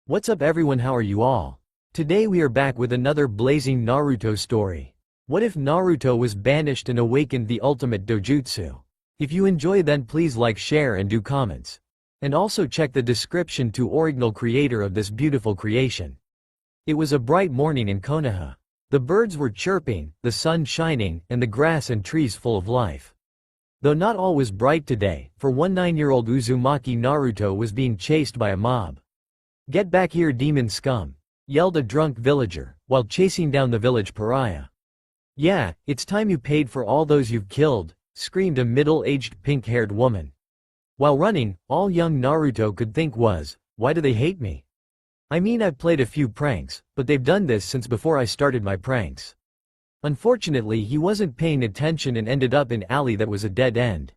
What's up everyone, how are you all? Today we are back with another blazing Naruto story. What if Naruto was banished and awakened the ultimate Dojutsu? If you enjoy then please like, share and do comments. And also check the description to original creator of this beautiful creation. It was a bright morning in Konoha. The birds were chirping, the sun shining, and the grass and trees full of life. Though not all was bright today, for 9-year-old Uzumaki Naruto was being chased by a mob. "Get back here, demon scum!" yelled a drunk villager, while chasing down the village pariah. "Yeah, it's time you paid for all those you've killed," screamed a middle-aged pink-haired woman. While running, all young Naruto could think was, why do they hate me? I mean, I've played a few pranks, but they've done this since before I started my pranks. Unfortunately, he wasn't paying attention and ended up in an alley that was a dead end.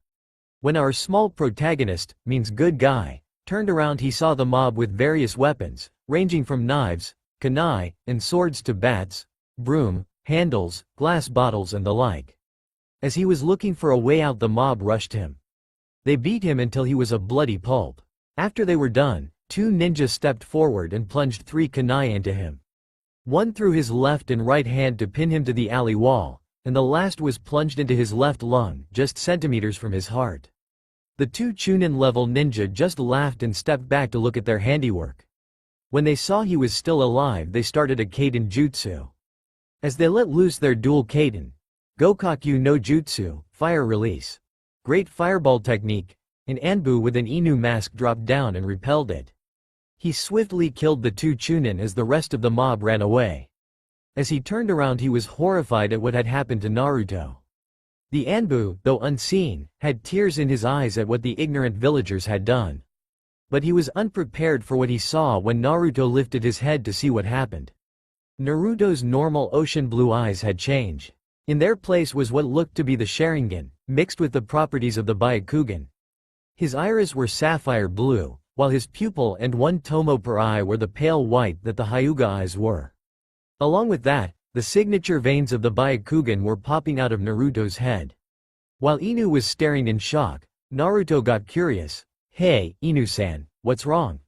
When our small protagonist, means good guy, turned around, he saw the mob with various weapons, ranging from knives, kunai, and swords to bats, broom, handles, glass bottles and the like. As he was looking for a way out, the mob rushed him. They beat him until he was a bloody pulp. After they were done, 2 ninjas stepped forward and plunged 3 kunai into him. One through his left and right hand to pin him to the alley wall, and the last was plunged into his left lung, just centimeters from his heart. The 2 Chunin-level ninja just laughed and stepped back to look at their handiwork. When they saw he was still alive, they started a Kaiden jutsu. As they let loose their dual Kaiden, Gokakyu no Jutsu, fire release, great fireball technique, an Anbu with an Inu mask dropped down and repelled it. He swiftly killed the 2 Chunin as the rest of the mob ran away. As he turned around, he was horrified at what had happened to Naruto. The Anbu, though unseen, had tears in his eyes at what the ignorant villagers had done. But he was unprepared for what he saw when Naruto lifted his head to see what happened. Naruto's normal ocean blue eyes had changed. In their place was what looked to be the Sharingan, mixed with the properties of the Byakugan. His iris were sapphire blue, while his pupil and 1 tomo per eye were the pale white that the Hyuga eyes were. Along with that, the signature veins of the Byakugan were popping out of Naruto's head. While Inu was staring in shock, Naruto got curious. "Hey, Inu-san, what's wrong?"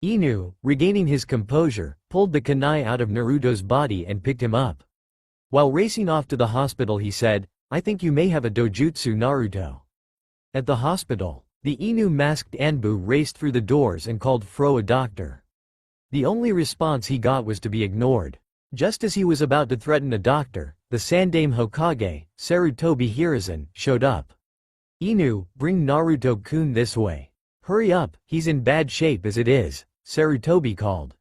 Inu, regaining his composure, pulled the kunai out of Naruto's body and picked him up. While racing off to the hospital, he said, "I think you may have a dojutsu, Naruto." At the hospital, the Inu masked Anbu raced through the doors and called for a doctor. The only response he got was to be ignored. Just as he was about to threaten a doctor, the Sandaime Hokage, Sarutobi Hiruzen, showed up. "Inu, bring Naruto-kun this way. Hurry up, he's in bad shape as it is," Sarutobi called.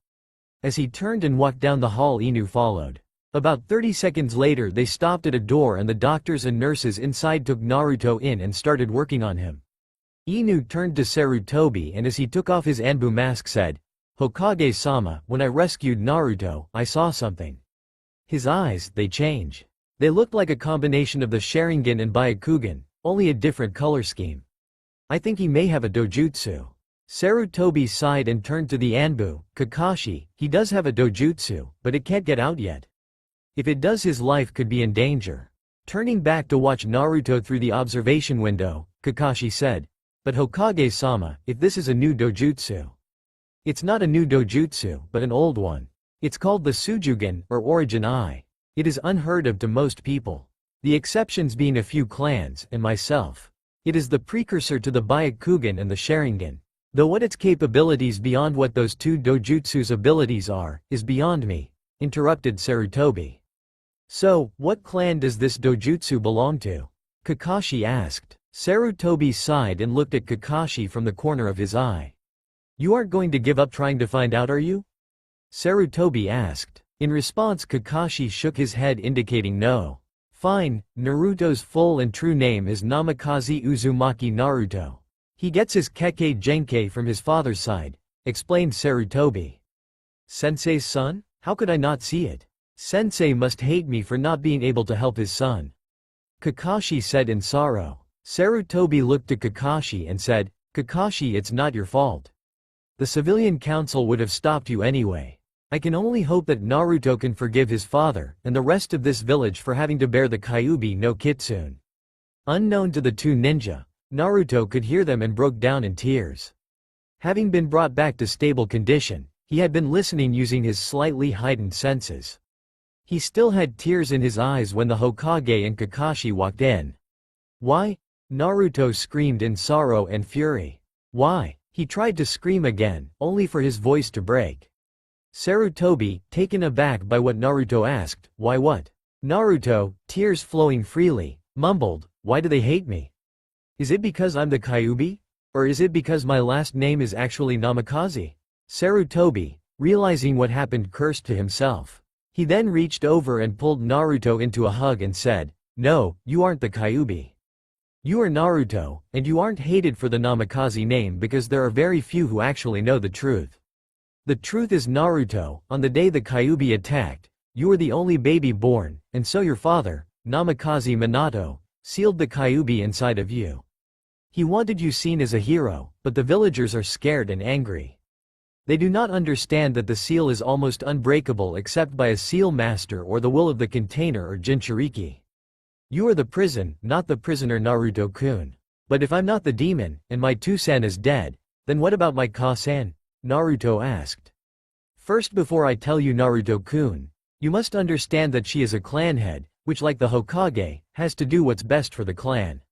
As he turned and walked down the hall, Inu followed. About 30 seconds later, they stopped at a door and the doctors and nurses inside took Naruto in and started working on him. Inu turned to Sarutobi and as he took off his Anbu mask said, "Hokage-sama, when I rescued Naruto, I saw something." His eyes, they change. They looked like a combination of the Sharingan and Byakugan, only a different color scheme. "I think he may have a dojutsu." Sarutobi sighed and turned to the Anbu. "Kakashi, he does have a dojutsu, but it can't get out yet. If it does, his life could be in danger." Turning back to watch Naruto through the observation window, Kakashi said, "But Hokage-sama, if this is a new dojutsu." "It's not a new dojutsu, but an old one. It's called the Sujougan, or Origin Eye. It is unheard of to most people. The exceptions being a few clans, and myself. It is the precursor to the Byakugan and the Sharingan. Though what its capabilities beyond what those 2 dojutsu's abilities are, is beyond me," interrupted Sarutobi. "So, what clan does this dojutsu belong to?" Kakashi asked. Sarutobi sighed and looked at Kakashi from the corner of his eye. "You aren't going to give up trying to find out, are you?" Sarutobi asked. In response, Kakashi shook his head indicating no. "Fine, Naruto's full and true name is Namikaze Uzumaki Naruto. He gets his Kekkei Genkei from his father's side," explained Sarutobi. "Sensei's son? How could I not see it? Sensei must hate me for not being able to help his son," Kakashi said in sorrow. Sarutobi looked to Kakashi and said, "Kakashi, it's not your fault. The civilian council would have stopped you anyway. I can only hope that Naruto can forgive his father and the rest of this village for having to bear the Kyuubi no Kitsune." Unknown to the 2 ninja, Naruto could hear them and broke down in tears. Having been brought back to stable condition, He had been listening using his slightly heightened senses. He still had tears in his eyes when the Hokage and Kakashi walked in. "Why?" Naruto screamed in sorrow and fury. "Why?" He tried to scream again, only for his voice to break. Sarutobi, taken aback by what Naruto asked, "Why what?" Naruto, tears flowing freely, mumbled, "Why do they hate me? Is it because I'm the Kyuubi? Or is it because my last name is actually Namikaze?" Sarutobi, realizing what happened, cursed to himself. He then reached over and pulled Naruto into a hug and said, "No, you aren't the Kyuubi. You are Naruto, and you aren't hated for the Namikaze name because there are very few who actually know the truth. The truth is, Naruto, on the day the Kyuubi attacked, you were the only baby born, and so your father, Namikaze Minato, sealed the Kyuubi inside of you. He wanted you seen as a hero, but the villagers are scared and angry. They do not understand that the seal is almost unbreakable except by a seal master or the will of the container or Jinchuriki. You are the prison, not the prisoner, Naruto-kun. But if I'm not the demon, and my Two-san is dead, then what about my Ka-san?" Naruto asked. "First, before I tell you, Naruto-kun, you must understand that she is a clan head, which, like the Hokage, has to do what's best for the clan.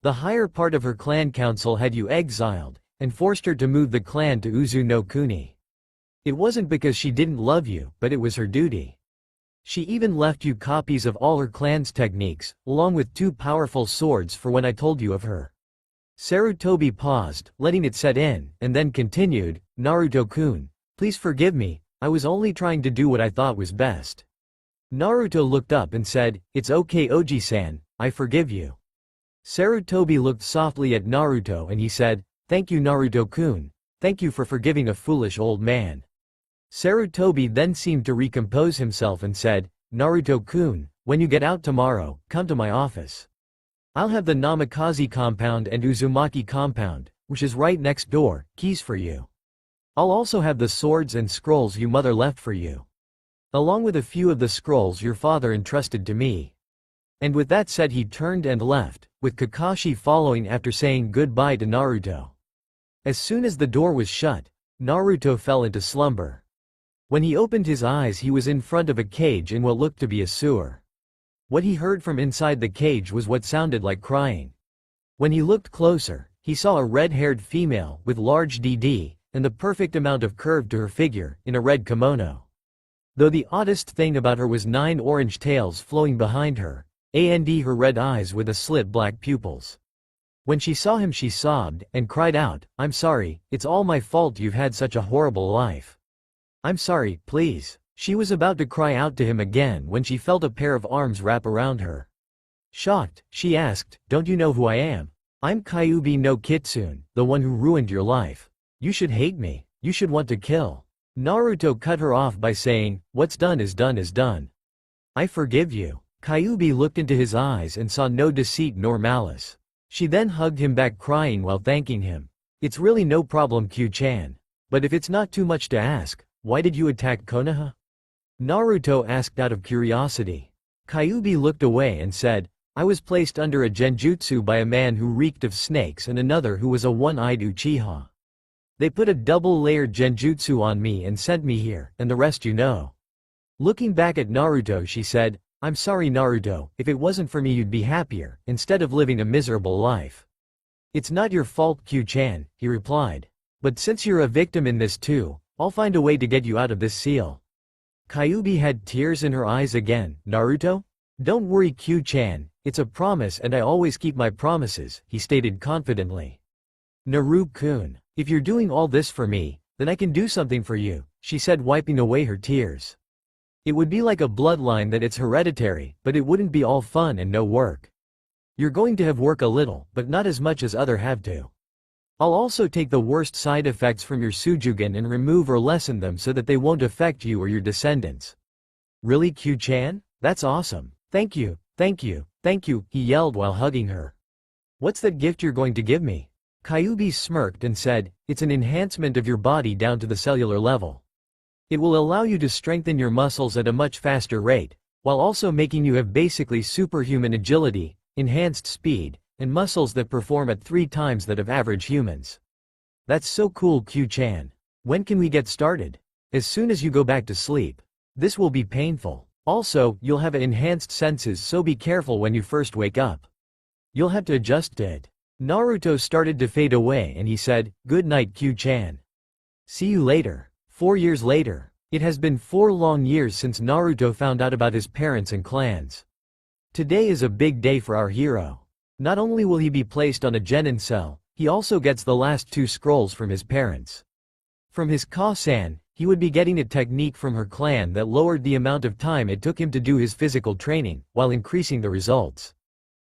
The higher part of her clan council had you exiled, and forced her to move the clan to Uzu no Kuni. It wasn't because she didn't love you, but it was her duty. She even left you copies of all her clan's techniques, along with 2 powerful swords for when I told you of her." Sarutobi paused, letting it set in, and then continued, "Naruto-kun, please forgive me, I was only trying to do what I thought was best." Naruto looked up and said, "It's okay, Oji-san, I forgive you." Sarutobi looked softly at Naruto and he said, "Thank you, Naruto-kun, thank you for forgiving a foolish old man." Sarutobi then seemed to recompose himself and said, "Naruto-kun, when you get out tomorrow, come to my office. I'll have the Namikaze compound and Uzumaki compound, which is right next door, keys for you. I'll also have the swords and scrolls your mother left for you, along with a few of the scrolls your father entrusted to me." And with that said, he turned and left, with Kakashi following after saying goodbye to Naruto. As soon as the door was shut, Naruto fell into slumber. When he opened his eyes, he was in front of a cage in what looked to be a sewer. What he heard from inside the cage was what sounded like crying. When he looked closer, he saw a red-haired female with large DD, and the perfect amount of curve to her figure, in a red kimono. Though the oddest thing about her was 9 orange tails flowing behind her, and her red eyes with a slit black pupils. When she saw him, she sobbed, and cried out, "I'm sorry, it's all my fault, you've had such a horrible life. I'm sorry, please." She was about to cry out to him again when she felt a pair of arms wrap around her. Shocked, she asked, "Don't you know who I am? I'm Kyuubi no Kitsune, the one who ruined your life. You should hate me, you should want to kill." Naruto cut her off by saying, "What's done is done is done. I forgive you." Kyuubi looked into his eyes and saw no deceit nor malice. She then hugged him back, crying while thanking him. "It's really no problem, Q-chan. But if it's not too much to ask, why did you attack Konoha?" Naruto asked out of curiosity. Kyuubi looked away and said, "I was placed under a genjutsu by a man who reeked of snakes and another who was a one-eyed Uchiha. They put a double-layered genjutsu on me and sent me here, and the rest you know." Looking back at Naruto, she said, "I'm sorry, Naruto, if it wasn't for me you'd be happier, instead of living a miserable life." "It's not your fault, Q-chan," he replied. "But since you're a victim in this too, I'll find a way to get you out of this seal." Kyuubi had tears in her eyes again. "Naruto? Don't worry, Q-chan, it's a promise and I always keep my promises," he stated confidently. "Naru-kun, if you're doing all this for me, then I can do something for you," she said, wiping away her tears. "It would be like a bloodline that it's hereditary, but it wouldn't be all fun and no work. You're going to have work a little, but not as much as other have to. I'll also take the worst side effects from your Sujougan and remove or lessen them so that they won't affect you or your descendants." "Really, Q-chan? That's awesome. Thank you, thank you, thank you," he yelled while hugging her. "What's that gift you're going to give me?" Kyuubi smirked and said, "It's an enhancement of your body down to the cellular level. It will allow you to strengthen your muscles at a much faster rate, while also making you have basically superhuman agility, enhanced speed, and muscles that perform at 3 times that of average humans." "That's so cool, Q-chan. When can we get started?" as soon as you go back to sleep. This will be painful. Also, you'll have enhanced senses, so be careful when you first wake up. You'll have to adjust to it. Naruto started to fade away and he said, "Good night, Q-chan. See you later." 4 years later. It has been 4 long years since Naruto found out about his parents and clans. Today is a big day for our hero. Not only will he be placed on a genin cell, he also gets the last 2 scrolls from his parents. From his Ka-san, he would be getting a technique from her clan that lowered the amount of time it took him to do his physical training, while increasing the results.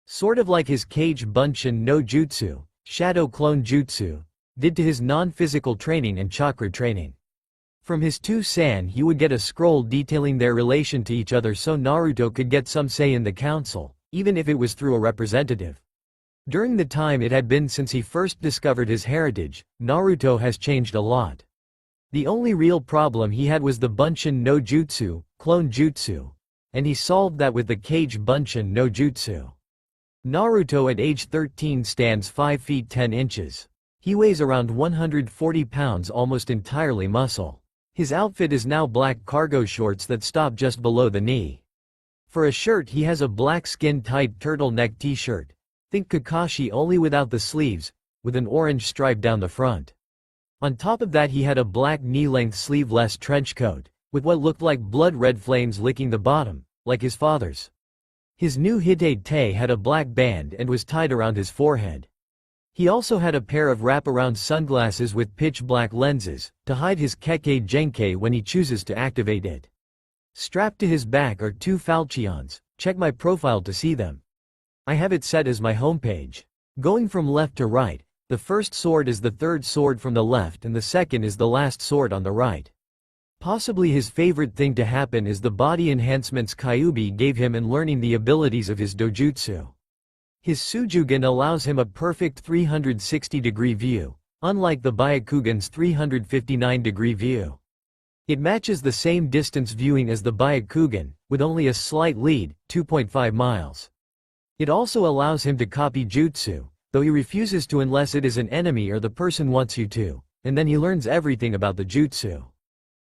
Sort of like his Kage Bunshin no Jutsu, Shadow Clone Jutsu, did to his non-physical training and chakra training. From his 2 san he would get a scroll detailing their relation to each other so Naruto could get some say in the council, even if it was through a representative. During the time it had been since he first discovered his heritage, Naruto has changed a lot. The only real problem he had was the Bunshin no Jutsu, clone jutsu, and he solved that with the Kage Bunshin no Jutsu. Naruto at age 13 stands 5 feet 10 inches. He weighs around 140 pounds, almost entirely muscle. His outfit is now black cargo shorts that stop just below the knee. For a shirt he has a black skin-tight turtleneck t-shirt. Think Kakashi only without the sleeves, with an orange stripe down the front. On top of that he had a black knee-length sleeveless trench coat, with what looked like blood-red flames licking the bottom, like his father's. His new Hite-te had a black band and was tied around his forehead. He also had a pair of wrap-around sunglasses with pitch-black lenses, to hide his Kekkei Genkei when he chooses to activate it. Strapped to his back are 2 falchions. Check my profile to see them. I have it set as my homepage. Going from left to right, the first sword is the 3rd sword from the left and the second is the last sword on the right. Possibly his favorite thing to happen is the body enhancements Kyuubi gave him and learning the abilities of his Dojutsu. His Sujougan allows him a perfect 360-degree view, unlike the Byakugan's 359-degree view. It matches the same distance viewing as the Byakugan, with only a slight lead, 2.5 miles. It also allows him to copy jutsu, though he refuses to unless it is an enemy or the person wants you to, and then he learns everything about the jutsu.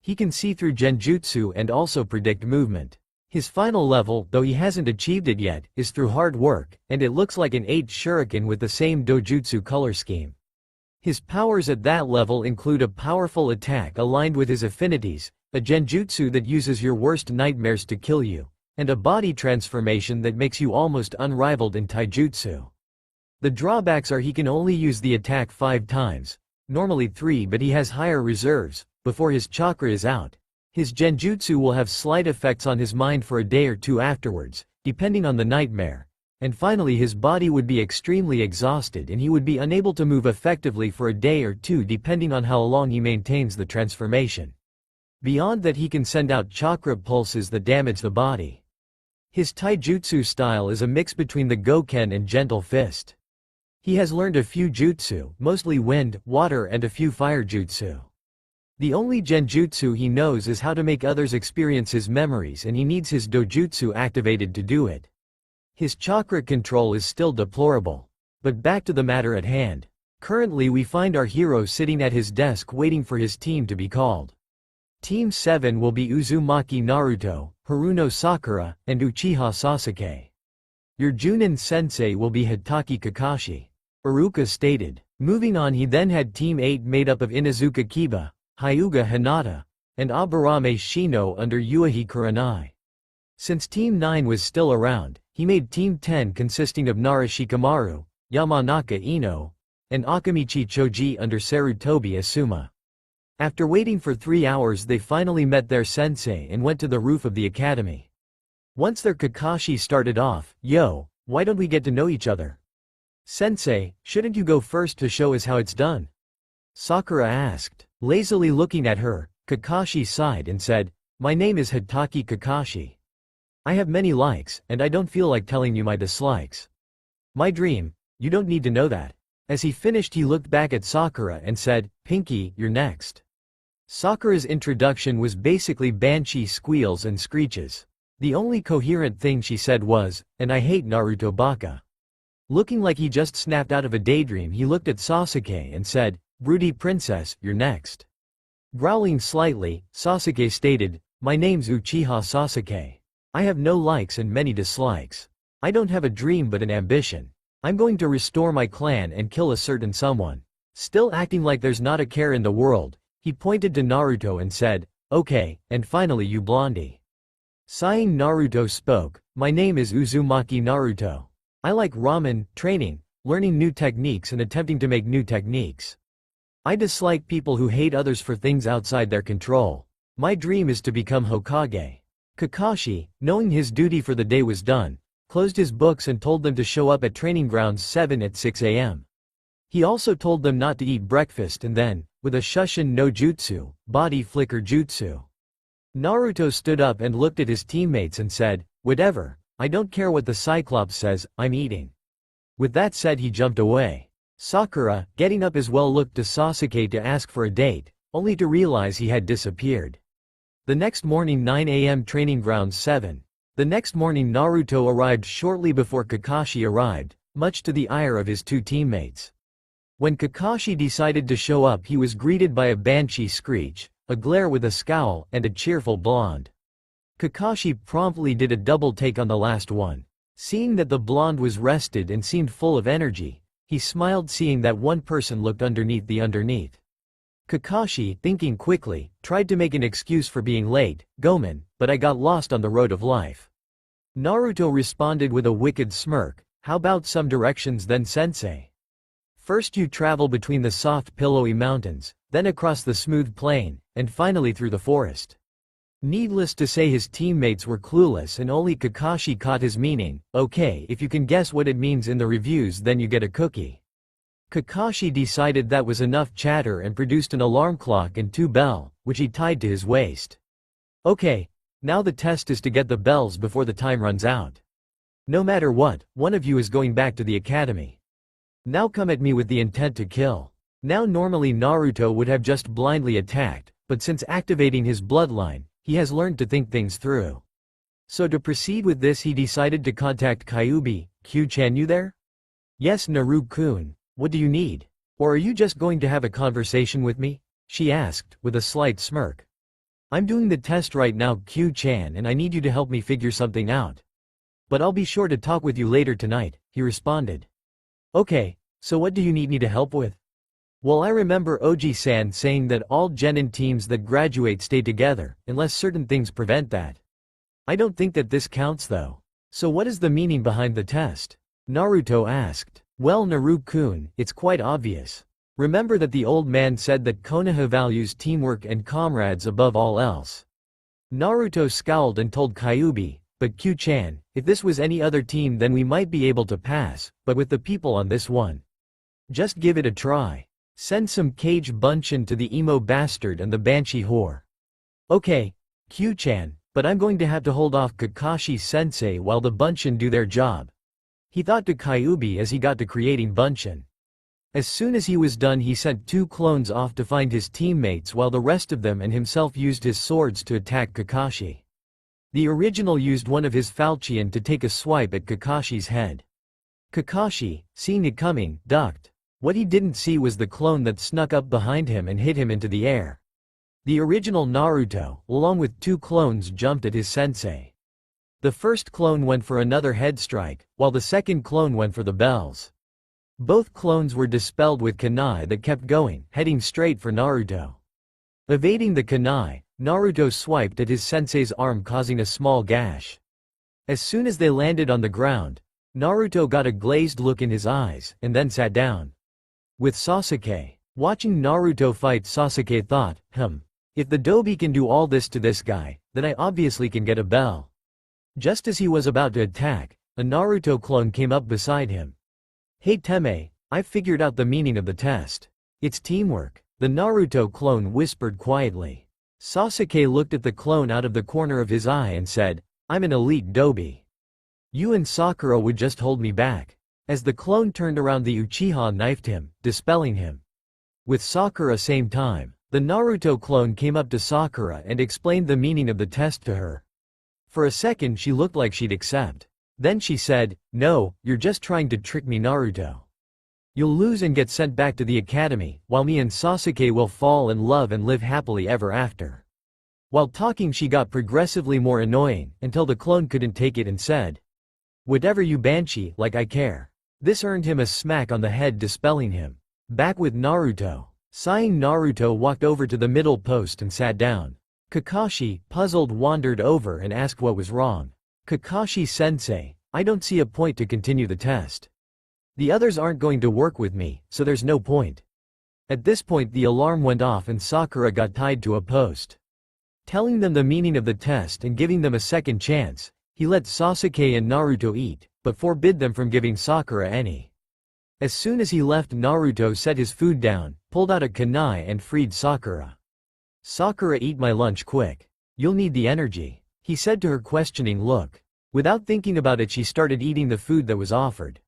He can see through genjutsu and also predict movement. His final level, though he hasn't achieved it yet, is through hard work, and it looks like an 8 shuriken with the same dojutsu color scheme. His powers at that level include a powerful attack aligned with his affinities, a genjutsu that uses your worst nightmares to kill you, and a body transformation that makes you almost unrivaled in taijutsu. The drawbacks are he can only use the attack 5 times, normally 3, but he has higher reserves, before his chakra is out. His genjutsu will have slight effects on his mind for a day or 2 afterwards, depending on the nightmare, and finally his body would be extremely exhausted and he would be unable to move effectively for a day or 2 depending on how long he maintains the transformation. Beyond that he can send out chakra pulses that damage the body. His taijutsu style is a mix between the Goken and Gentle Fist. He has learned a few jutsu, mostly wind, water and a few fire jutsu. The only genjutsu he knows is how to make others experience his memories and he needs his dojutsu activated to do it. His chakra control is still deplorable. But back to the matter at hand. Currently we find our hero sitting at his desk waiting for his team to be called. Team 7 will be Uzumaki Naruto, Haruno Sakura, and Uchiha Sasuke. Your Junin sensei will be Hitaki Kakashi. Iruka stated. Moving on, he then had Team 8 made up of Inuzuka Kiba, Hyuga Hinata, and Aburame Shino under Yuichi Kurenai. Since Team 9 was still around, he made Team 10 consisting of Nara Shikamaru, Yamanaka Ino, and Akamichi Choji under Sarutobi Asuma. After waiting for 3 hours they finally met their sensei and went to the roof of the academy. Once their Kakashi started off, "Yo, why don't we get to know each other? Sensei, shouldn't you go first to show us how it's done?" Sakura asked. Lazily looking at her, Kakashi sighed and said, "My name is Hitaki Kakashi. I have many likes, and I don't feel like telling you my dislikes. My dream, you don't need to know that." As he finished he looked back at Sakura and said, "Pinky, you're next." Sakura's introduction was basically banshee squeals and screeches. The only coherent thing she said was, "And I hate Naruto baka." Looking like he just snapped out of a daydream he looked at Sasuke and said, "Broody princess, you're next." Growling slightly, Sasuke stated, "My name's Uchiha Sasuke. I have no likes and many dislikes. I don't have a dream but an ambition. I'm going to restore my clan and kill a certain someone." Still acting like there's not a care in the world, he pointed to Naruto and said, "Okay, and finally you blondie." Sighing, Naruto spoke, "My name is Uzumaki Naruto. I like ramen, training, learning new techniques and attempting to make new techniques. I dislike people who hate others for things outside their control. My dream is to become Hokage." Kakashi, knowing his duty for the day was done, closed his books and told them to show up at training grounds 7 at 6 a.m. He also told them not to eat breakfast and then, with a Shushin no Jutsu, body flicker jutsu. Naruto stood up and looked at his teammates and said, "Whatever, I don't care what the Cyclops says, I'm eating." With that said, he jumped away. Sakura, getting up as well, looked to Sasuke to ask for a date, only to realize he had disappeared. The next morning, 9 a.m. training grounds 7. The next morning Naruto arrived shortly before Kakashi arrived, much to the ire of his two teammates. When Kakashi decided to show up, he was greeted by a banshee screech, a glare with a scowl, and a cheerful blonde. Kakashi promptly did a double take on the last one. Seeing that the blonde was rested and seemed full of energy, he smiled, seeing that one person looked underneath the underneath. Kakashi, thinking quickly, tried to make an excuse for being late, "Gomen, but I got lost on the road of life." Naruto responded with a wicked smirk, "How about some directions then, sensei? First you travel between the soft pillowy mountains, then across the smooth plain, and finally through the forest." Needless to say, his teammates were clueless and only Kakashi caught his meaning. "Okay, if you can guess what it means in the reviews, then you get a cookie." Kakashi decided that was enough chatter and produced an alarm clock and 2 bells, which he tied to his waist. "Okay, now the test is to get the bells before the time runs out. No matter what, one of you is going back to the academy. Now come at me with the intent to kill." Now normally Naruto would have just blindly attacked, but since activating his bloodline, he has learned to think things through. So to proceed with this, he decided to contact Kyuubi. "Q-chan, you there?" "Yes, Naru-kun. What do you need? Or are you just going to have a conversation with me?" she asked, with a slight smirk. "I'm doing the test right now, Q-chan, and I need you to help me figure something out. But I'll be sure to talk with you later tonight," he responded. "Okay, so what do you need me to help with?" "Well, I remember Oji-san saying that all genin teams that graduate stay together, unless certain things prevent that. I don't think that this counts though. So what is the meaning behind the test?" Naruto asked. "Well, Naru-kun, it's quite obvious. Remember that the old man said that Konoha values teamwork and comrades above all else." Naruto scowled and told Kyuubi, "But Q-chan, if this was any other team then we might be able to pass, but with the people on this one, just give it a try. Send some Kage Bunshin to the emo bastard and the banshee whore." "Okay, Q-chan, but I'm going to have to hold off Kakashi-sensei while the Bunshin do their job," he thought to Kyuubi as he got to creating Bunshin. As soon as he was done, he sent 2 clones off to find his teammates while the rest of them and himself used his swords to attack Kakashi. The original used one of his falchion to take a swipe at Kakashi's head. Kakashi, seeing it coming, ducked. What he didn't see was the clone that snuck up behind him and hit him into the air. The original Naruto, along with 2 clones, jumped at his sensei. The first clone went for another head strike, while the second clone went for the bells. Both clones were dispelled with kunai that kept going, heading straight for Naruto. Evading the kunai, Naruto swiped at his sensei's arm, causing a small gash. As soon as they landed on the ground, Naruto got a glazed look in his eyes, and then sat down. With Sasuke watching Naruto fight, Sasuke thought, if the Dobi can do all this to this guy, then I obviously can get a bell. Just as he was about to attack, a Naruto clone came up beside him. "Hey Teme, I've figured out the meaning of the test. It's teamwork," the Naruto clone whispered quietly. Sasuke looked at the clone out of the corner of his eye and said, "I'm an elite Dobi. You and Sakura would just hold me back." As the clone turned around, the Uchiha knifed him, dispelling him. With Sakura same time, the Naruto clone came up to Sakura and explained the meaning of the test to her. For a second she looked like she'd accept. Then she said, "No, you're just trying to trick me, Naruto." You'll lose and get sent back to the academy, while me and Sasuke will fall in love and live happily ever after." While talking she got progressively more annoying, until the clone couldn't take it and said, "Whatever you Banshee, like I care." This earned him a smack on the head, dispelling him. Back with Naruto. Sighing, Naruto walked over to the middle post and sat down. Kakashi, puzzled, wandered over and asked what was wrong. "Kakashi-sensei, I don't see a point to continue the test. The others aren't going to work with me, so there's no point." At this point the alarm went off and Sakura got tied to a post. Telling them the meaning of the test and giving them a second chance, he let Sasuke and Naruto eat, but forbid them from giving Sakura any. As soon as he left, Naruto set his food down, pulled out a kunai and freed Sakura. "Sakura, eat my lunch quick. You'll need the energy," he said to her questioning look. Without thinking about it she started eating the food that was offered.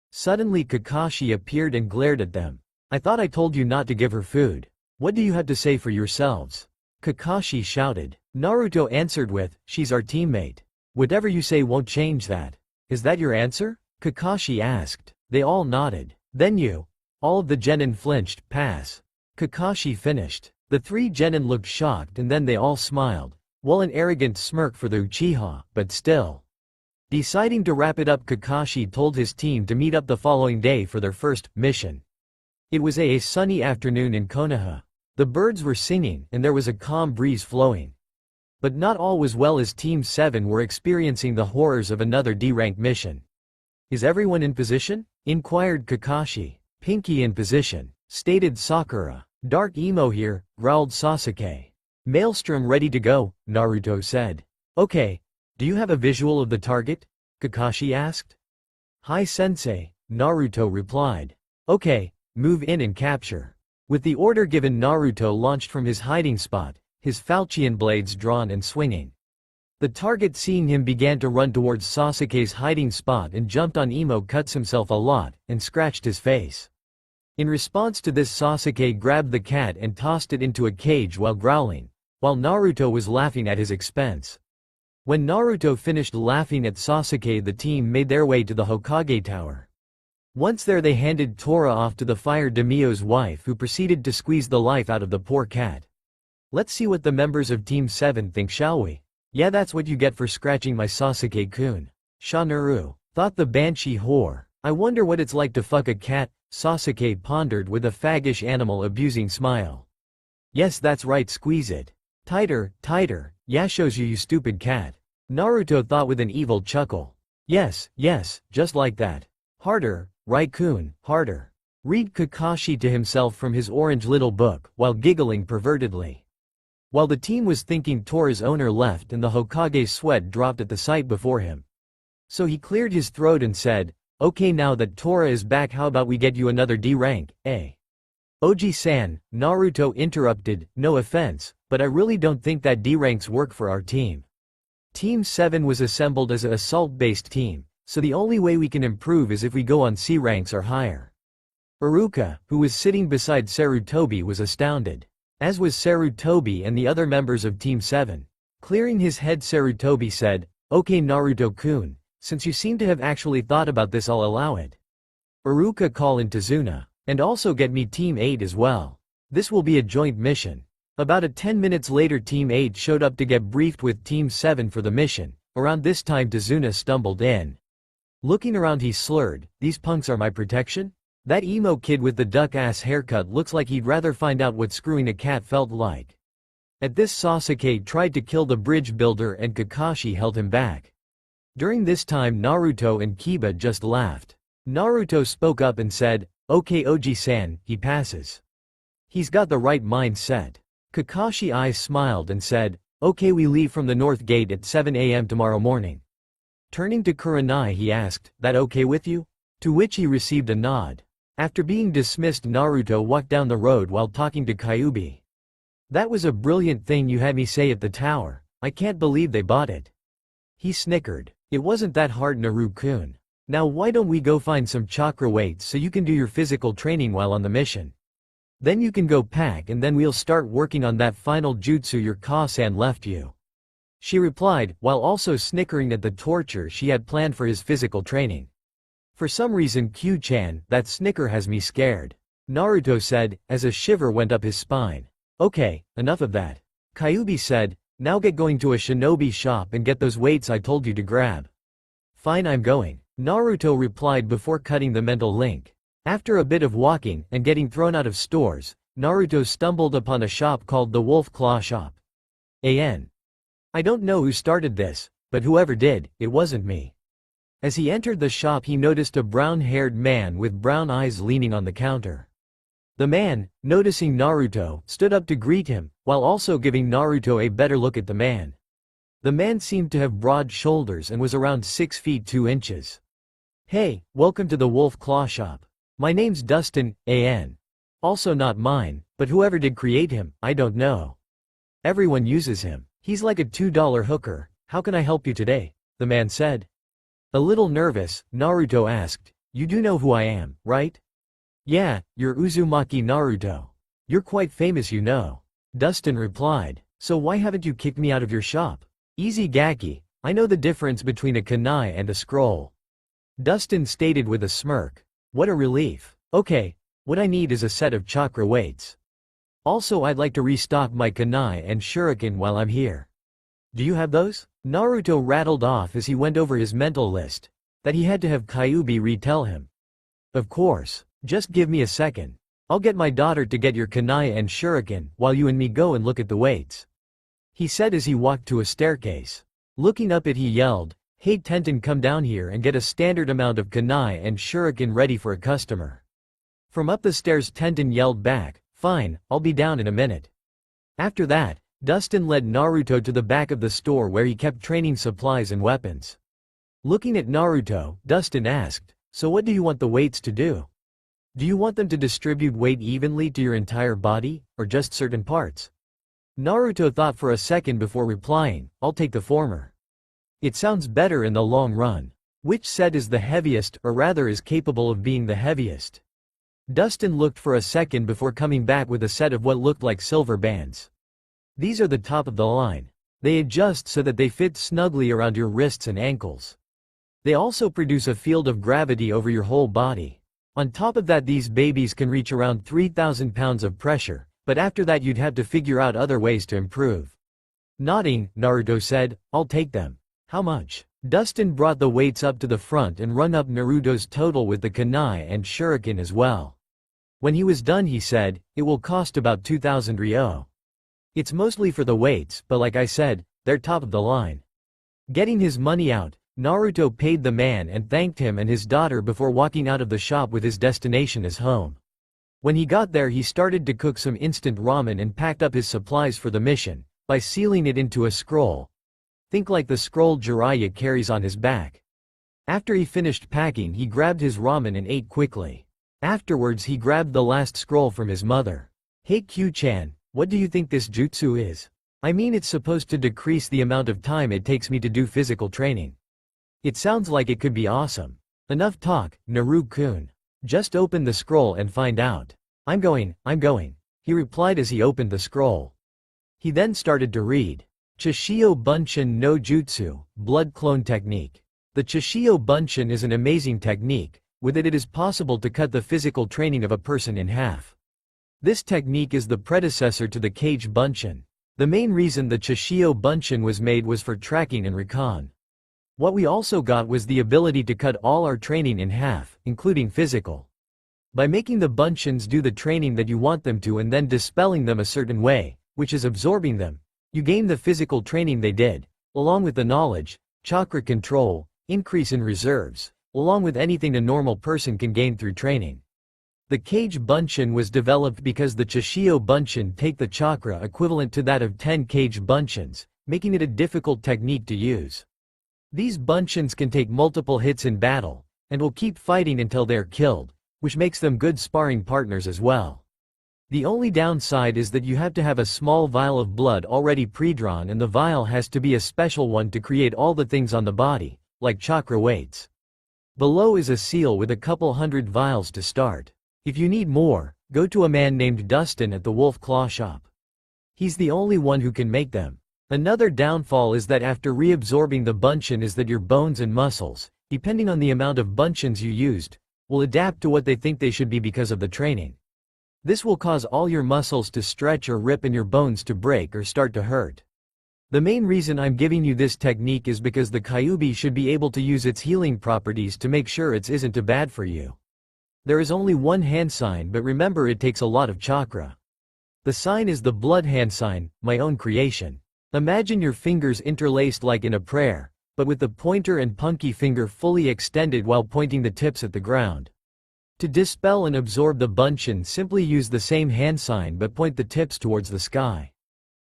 Suddenly Kakashi appeared and glared at them. "I thought I told you not to give her food. What do you have to say for yourselves?" Kakashi shouted. Naruto answered with, "She's our teammate. Whatever you say won't change that." "Is that your answer?" Kakashi asked. They all nodded. "Then you." All of the genin flinched. "Pass." Kakashi finished. The three genin looked shocked and then they all smiled. Well, an arrogant smirk for the Uchiha, but still. Deciding to wrap it up, Kakashi told his team to meet up the following day for their first mission. It was a sunny afternoon in Konoha. The birds were singing and there was a calm breeze flowing. But not all was well, as Team 7 were experiencing the horrors of another D-rank mission. "Is everyone in position?" inquired Kakashi. "Pinky in position," stated Sakura. "Dark emo here," growled Sasuke. "Maelstrom ready to go," Naruto said. "Okay. Do you have a visual of the target?" Kakashi asked. "Hi sensei," Naruto replied. "Okay, move in and capture." With the order given, Naruto launched from his hiding spot, his falchion blades drawn and swinging. The target, seeing him, began to run towards Sasuke's hiding spot and jumped on. Emo cuts himself a lot and scratched his face. In response to this, Sasuke grabbed the cat and tossed it into a cage while growling, while Naruto was laughing at his expense. When Naruto finished laughing at Sasuke, the team made their way to the Hokage Tower. Once there, they handed Tora off to the Fire Daimyo's wife, who proceeded to squeeze the life out of the poor cat. "Let's see what the members of Team 7 think, shall we?" "Yeah, that's what you get for scratching my Sasuke-kun." Shanaru thought the banshee whore. "I wonder what it's like to fuck a cat," Sasuke pondered with a faggish animal-abusing smile. "Yes, that's right, squeeze it. Tighter, tighter. Yeah, shows you, you stupid cat." Naruto thought with an evil chuckle. Yes, yes, just like that. "Harder, Raikun, harder." Read Kakashi to himself from his orange little book, while giggling pervertedly. While the team was thinking, Tora's owner left and the Hokage's sweat dropped at the sight before him. So he cleared his throat and said, "Okay, now that Tora is back, how about we get you another D rank, eh?" "Oji-san," Naruto interrupted, "no offense, but I really don't think that D ranks work for our team. Team 7 was assembled as an assault-based team, so the only way we can improve is if we go on C ranks or higher." Iruka, who was sitting beside Sarutobi, was astounded. As was Sarutobi and the other members of Team 7. Clearing his head, Sarutobi said, "Okay Naruto-kun, since you seem to have actually thought about this, I'll allow it. Iruka, call in Tazuna. And also get me Team 8 as well. This will be a joint mission." About 10 minutes later, Team 8 showed up to get briefed with Team 7 for the mission. Around this time Tazuna stumbled in. Looking around he slurred, "These punks are my protection? That emo kid with the duck-ass haircut looks like he'd rather find out what screwing a cat felt like." At this, Sasuke tried to kill the bridge builder and Kakashi held him back. During this time Naruto and Kiba just laughed. Naruto spoke up and said, "Okay Oji-san, he passes. He's got the right mindset." Kakashi eyes smiled and said, "Okay, we leave from the north gate at 7 a.m. tomorrow morning." Turning to Kurenai he asked, "That okay with you?" To which he received a nod. After being dismissed, Naruto walked down the road while talking to Kyuubi. "That was a brilliant thing you had me say at the tower. I can't believe they bought it." He snickered. "It wasn't that hard, Naruto-kun. Now why don't we go find some chakra weights so you can do your physical training while on the mission? Then you can go pack and then we'll start working on that final jutsu your Ka-san left you." She replied, while also snickering at the torture she had planned for his physical training. For some reason Q-chan, that snicker has me scared. Naruto said, as a shiver went up his spine. Okay, enough of that. Kyuubi said, now get going to a shinobi shop and get those weights I told you to grab. Fine, I'm going. Naruto replied before cutting the mental link. After a bit of walking and getting thrown out of stores, Naruto stumbled upon a shop called the Wolf Claw Shop. I don't know who started this, but whoever did, it wasn't me. As he entered the shop he noticed a brown-haired man with brown eyes leaning on the counter. The man, noticing Naruto, stood up to greet him, while also giving Naruto a better look at the man. The man seemed to have broad shoulders and was around 6 feet 2 inches. Hey, welcome to the Wolf Claw Shop. My name's Dustin, Also not mine, but whoever did create him, I don't know. Everyone uses him. He's like a $2 hooker. How can I help you today? The man said. A little nervous, Naruto asked, you do know who I am, right? Yeah, you're Uzumaki Naruto. You're quite famous, you know. Dustin replied. So why haven't you kicked me out of your shop? Easy Gaki, I know the difference between a kunai and a scroll. Dustin stated with a smirk. What a relief. Okay, what I need is a set of chakra weights. Also I'd like to restock my kunai and shuriken while I'm here. Do you have those? Naruto rattled off as he went over his mental list, that he had to have Kyuubi retell him. Of course, just give me a second. I'll get my daughter to get your kunai and shuriken while you and me go and look at the weights. He said as he walked to a staircase. Looking up it he yelled, hey Tenten, come down here and get a standard amount of kunai and shuriken ready for a customer. From up the stairs Tenten yelled back, fine, I'll be down in a minute. After that, Dustin led Naruto to the back of the store where he kept training supplies and weapons. Looking at Naruto, Dustin asked, so what do you want the weights to do? Do you want them to distribute weight evenly to your entire body, or just certain parts? Naruto thought for a second before replying, I'll take the former. It sounds better in the long run. Which set is the heaviest, or rather is capable of being the heaviest? Dustin looked for a second before coming back with a set of what looked like silver bands. These are the top of the line. They adjust so that they fit snugly around your wrists and ankles. They also produce a field of gravity over your whole body. On top of that these babies can reach around 3,000 pounds of pressure, but after that you'd have to figure out other ways to improve. Nodding, Naruto said, I'll take them. How much? Dustin brought the weights up to the front and rung up Naruto's total with the kunai and shuriken as well. When he was done he said, it will cost about 2,000 ryo. It's mostly for the weights, but like I said, they're top of the line. Getting his money out, Naruto paid the man and thanked him and his daughter before walking out of the shop with his destination as home. When he got there he started to cook some instant ramen and packed up his supplies for the mission, by sealing it into a scroll. Think like the scroll Jiraiya carries on his back. After he finished packing he grabbed his ramen and ate quickly. Afterwards he grabbed the last scroll from his mother. Hey Q-chan, what do you think this jutsu is? I mean it's supposed to decrease the amount of time it takes me to do physical training. It sounds like it could be awesome. Enough talk, Naru-kun. Just open the scroll and find out. I'm going, he replied as he opened the scroll. He then started to read. Chishio Bunshin no Jutsu, Blood Clone Technique. The Chishio Bunshin is an amazing technique. With it is possible to cut the physical training of a person in half. This technique is the predecessor to the Cage Bunshin. The main reason the Chishio Bunshin was made was for tracking and recon. What we also got was the ability to cut all our training in half, including physical. By making the Bunshins do the training that you want them to and then dispelling them a certain way, which is absorbing them, you gain the physical training they did, along with the knowledge, chakra control, increase in reserves, along with anything a normal person can gain through training. The Cage Bunshin was developed because the Chishio Bunshin take the chakra equivalent to that of 10 Cage Bunshins, making it a difficult technique to use. These Bunshins can take multiple hits in battle, and will keep fighting until they are killed, which makes them good sparring partners as well. The only downside is that you have to have a small vial of blood already pre-drawn and the vial has to be a special one to create all the things on the body, like chakra weights. Below is a seal with a couple hundred vials to start. If you need more, go to a man named Dustin at the Wolf Claw Shop. He's the only one who can make them. Another downfall is that after reabsorbing the Bunshin is that your bones and muscles, depending on the amount of bunchins you used, will adapt to what they think they should be because of the training. This will cause all your muscles to stretch or rip and your bones to break or start to hurt. The main reason I'm giving you this technique is because the Kyuubi should be able to use its healing properties to make sure it isn't too bad for you. There is only one hand sign, but remember it takes a lot of chakra. The sign is the blood hand sign, my own creation. Imagine your fingers interlaced like in a prayer, but with the pointer and punky finger fully extended while pointing the tips at the ground. To dispel and absorb the bunchin, simply use the same hand sign but point the tips towards the sky.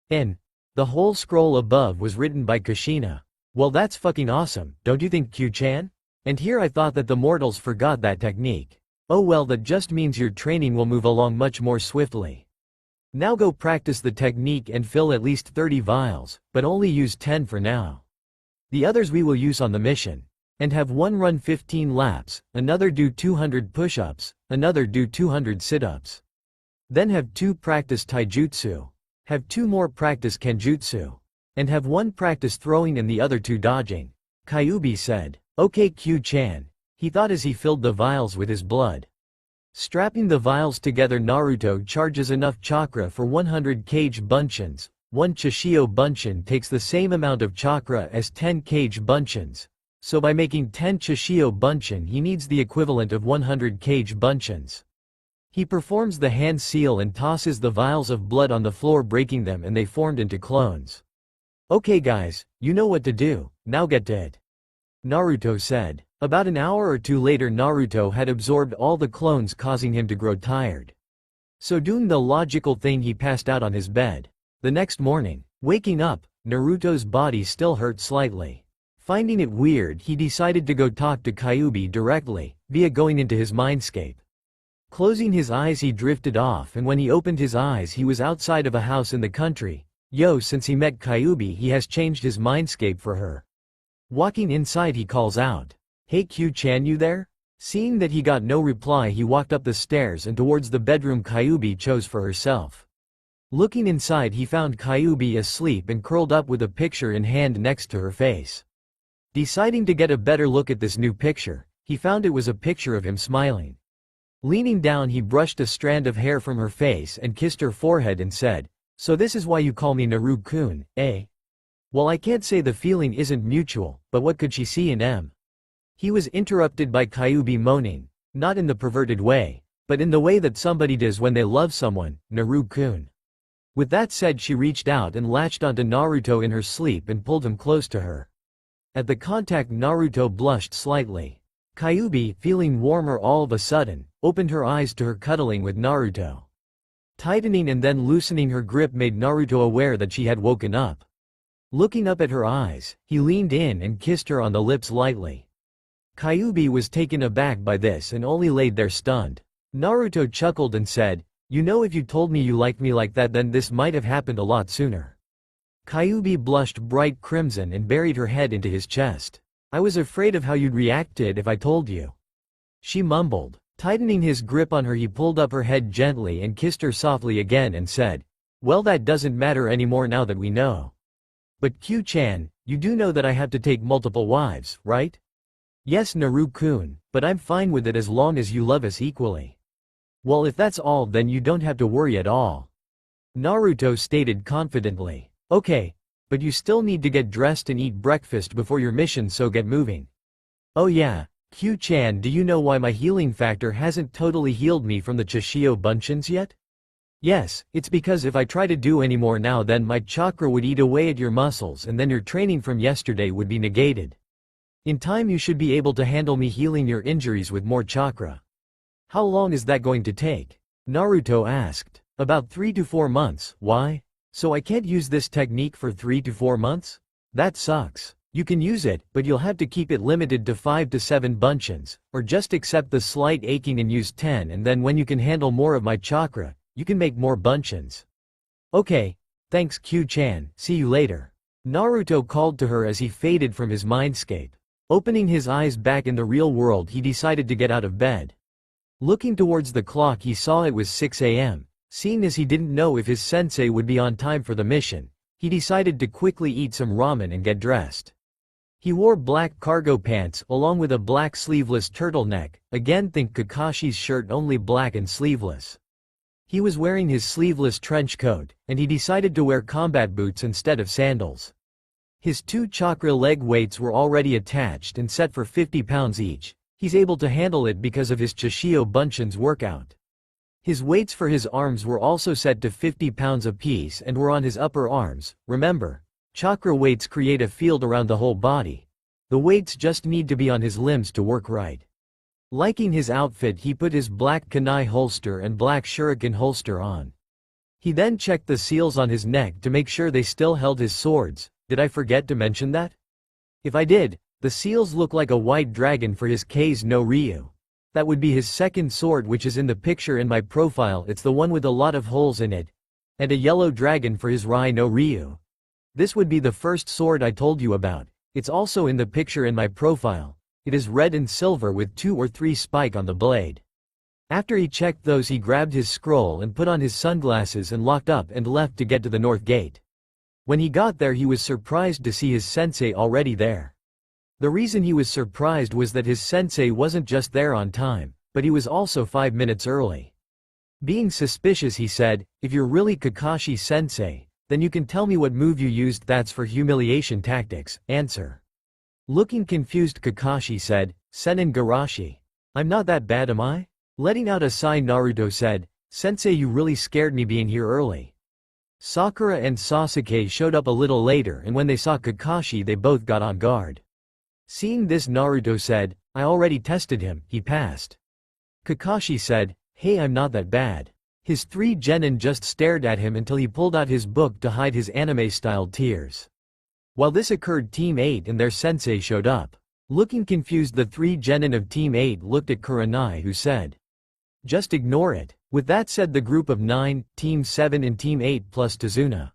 The whole scroll above was written by Kushina. Well, that's fucking awesome, don't you think, Q-chan? And here I thought that the mortals forgot that technique. Oh well, that just means your training will move along much more swiftly. Now go practice the technique and fill at least 30 vials, but only use 10 for now. The others we will use on the mission. And have one run 15 laps, another do 200 push-ups, another do 200 sit-ups. Then have 2 practice taijutsu. Have 2 more practice kenjutsu. And have 1 practice throwing and the other 2 dodging. Kyuubi said. Okay, Q-chan. He thought as he filled the vials with his blood. Strapping the vials together, Naruto charges enough chakra for 100 kg bunchins. 1 Chishio bunchin takes the same amount of chakra as 10 kg bunchins. So by making 10 Chishio bunchin he needs the equivalent of 100 kg bunchins. He performs the hand seal and tosses the vials of blood on the floor, breaking them, and they formed into clones. Okay guys, you know what to do, now get to it. Naruto said. About an hour or 2 later, Naruto had absorbed all the clones, causing him to grow tired. So doing the logical thing, he passed out on his bed. The next morning, waking up, Naruto's body still hurt slightly. Finding it weird, he decided to go talk to Kyuubi directly, via going into his mindscape. Closing his eyes, he drifted off, and when he opened his eyes he was outside of a house in the country. Since he met Kyuubi he has changed his mindscape for her. Walking inside he calls out, "Hey Q-chan, you there?" Seeing that he got no reply, he walked up the stairs and towards the bedroom Kyuubi chose for herself. Looking inside he found Kyuubi asleep and curled up with a picture in hand next to her face. Deciding to get a better look at this new picture, he found it was a picture of him smiling. Leaning down he brushed a strand of hair from her face and kissed her forehead and said, "So this is why you call me Naru-kun, eh?" Well, I can't say the feeling isn't mutual, but what could she see in him? He was interrupted by Kyuubi moaning, not in the perverted way, but in the way that somebody does when they love someone, Naru-kun. With that said, she reached out and latched onto Naruto in her sleep and pulled him close to her. At the contact, Naruto blushed slightly. Kyuubi, feeling warmer all of a sudden, opened her eyes to her cuddling with Naruto. Tightening and then loosening her grip made Naruto aware that she had woken up. Looking up at her eyes, he leaned in and kissed her on the lips lightly. Kyuubi was taken aback by this and only laid there stunned. Naruto chuckled and said, "You know, if you told me you liked me like that, then this might have happened a lot sooner." Kyuubi blushed bright crimson and buried her head into his chest. "I was afraid of how you'd react to it if I told you," she mumbled. Tightening his grip on her, he pulled up her head gently and kissed her softly again and said, "Well, that doesn't matter anymore now that we know. But Q-chan, you do know that I have to take multiple wives, right?" "Yes, Naru-kun, but I'm fine with it as long as you love us equally." "Well, if that's all, then you don't have to worry at all," Naruto stated confidently. "Okay, but you still need to get dressed and eat breakfast before your mission, so get moving." "Oh yeah, Q-chan, do you know why my healing factor hasn't totally healed me from the Chishio bunchins yet?" "Yes, it's because if I try to do any more now, then my chakra would eat away at your muscles and then your training from yesterday would be negated. In time you should be able to handle me healing your injuries with more chakra." "How long is that going to take?" Naruto asked. "About 3 to 4 months, why? So I can't use this technique for 3 to 4 months? That sucks. You can use it, but you'll have to keep it limited to 5 to 7 bunchins, or just accept the slight aching and use 10, and then when you can handle more of my chakra, you can make more bunchins." "Okay, thanks Q-chan, see you later," Naruto called to her as he faded from his mindscape. Opening his eyes back in the real world, he decided to get out of bed. Looking towards the clock, he saw it was 6 a.m. Seeing as he didn't know if his sensei would be on time for the mission, he decided to quickly eat some ramen and get dressed. He wore black cargo pants along with a black sleeveless turtleneck, again think Kakashi's shirt only black and sleeveless. He was wearing his sleeveless trench coat, and he decided to wear combat boots instead of sandals. His 2 chakra leg weights were already attached and set for 50 pounds each. He's able to handle it because of his Chishio Bunshin's workout. His weights for his arms were also set to 50 pounds apiece and were on his upper arms. Remember, chakra weights create a field around the whole body. The weights just need to be on his limbs to work right. Liking his outfit, he put his black kunai holster and black shuriken holster on. He then checked the seals on his neck to make sure they still held his swords. Did I forget to mention that? If I did, the seals look like a white dragon for his Kei's no Ryu. That would be his second sword, which is in the picture in my profile. It's the one with a lot of holes in it. And a yellow dragon for his Rai no Ryu. This would be the first sword I told you about. It's also in the picture in my profile. It is red and silver with 2 or 3 spikes on the blade. After he checked those, he grabbed his scroll and put on his sunglasses and locked up and left to get to the north gate. When he got there, he was surprised to see his sensei already there. The reason he was surprised was that his sensei wasn't just there on time, but he was also 5 minutes early. Being suspicious, he said, "If you're really Kakashi sensei, then you can tell me what move you used. That's for humiliation tactics." Answer. Looking confused, Kakashi said, "Senin Garashi. I'm not that bad, am I?" Letting out a sigh, Naruto said, "Sensei, you really scared me being here early." Sakura and Sasuke showed up a little later, and when they saw Kakashi they both got on guard. Seeing this, Naruto said, "I already tested him, he passed." Kakashi said, "Hey, I'm not that bad." His 3 genin just stared at him until he pulled out his book to hide his anime-styled tears. While this occurred, Team 8 and their sensei showed up. Looking confused, the 3 genin of Team 8 looked at Kurenai, who said, "Just ignore it." With that said, the group of 9, Team 7 and Team 8 plus Tazuna.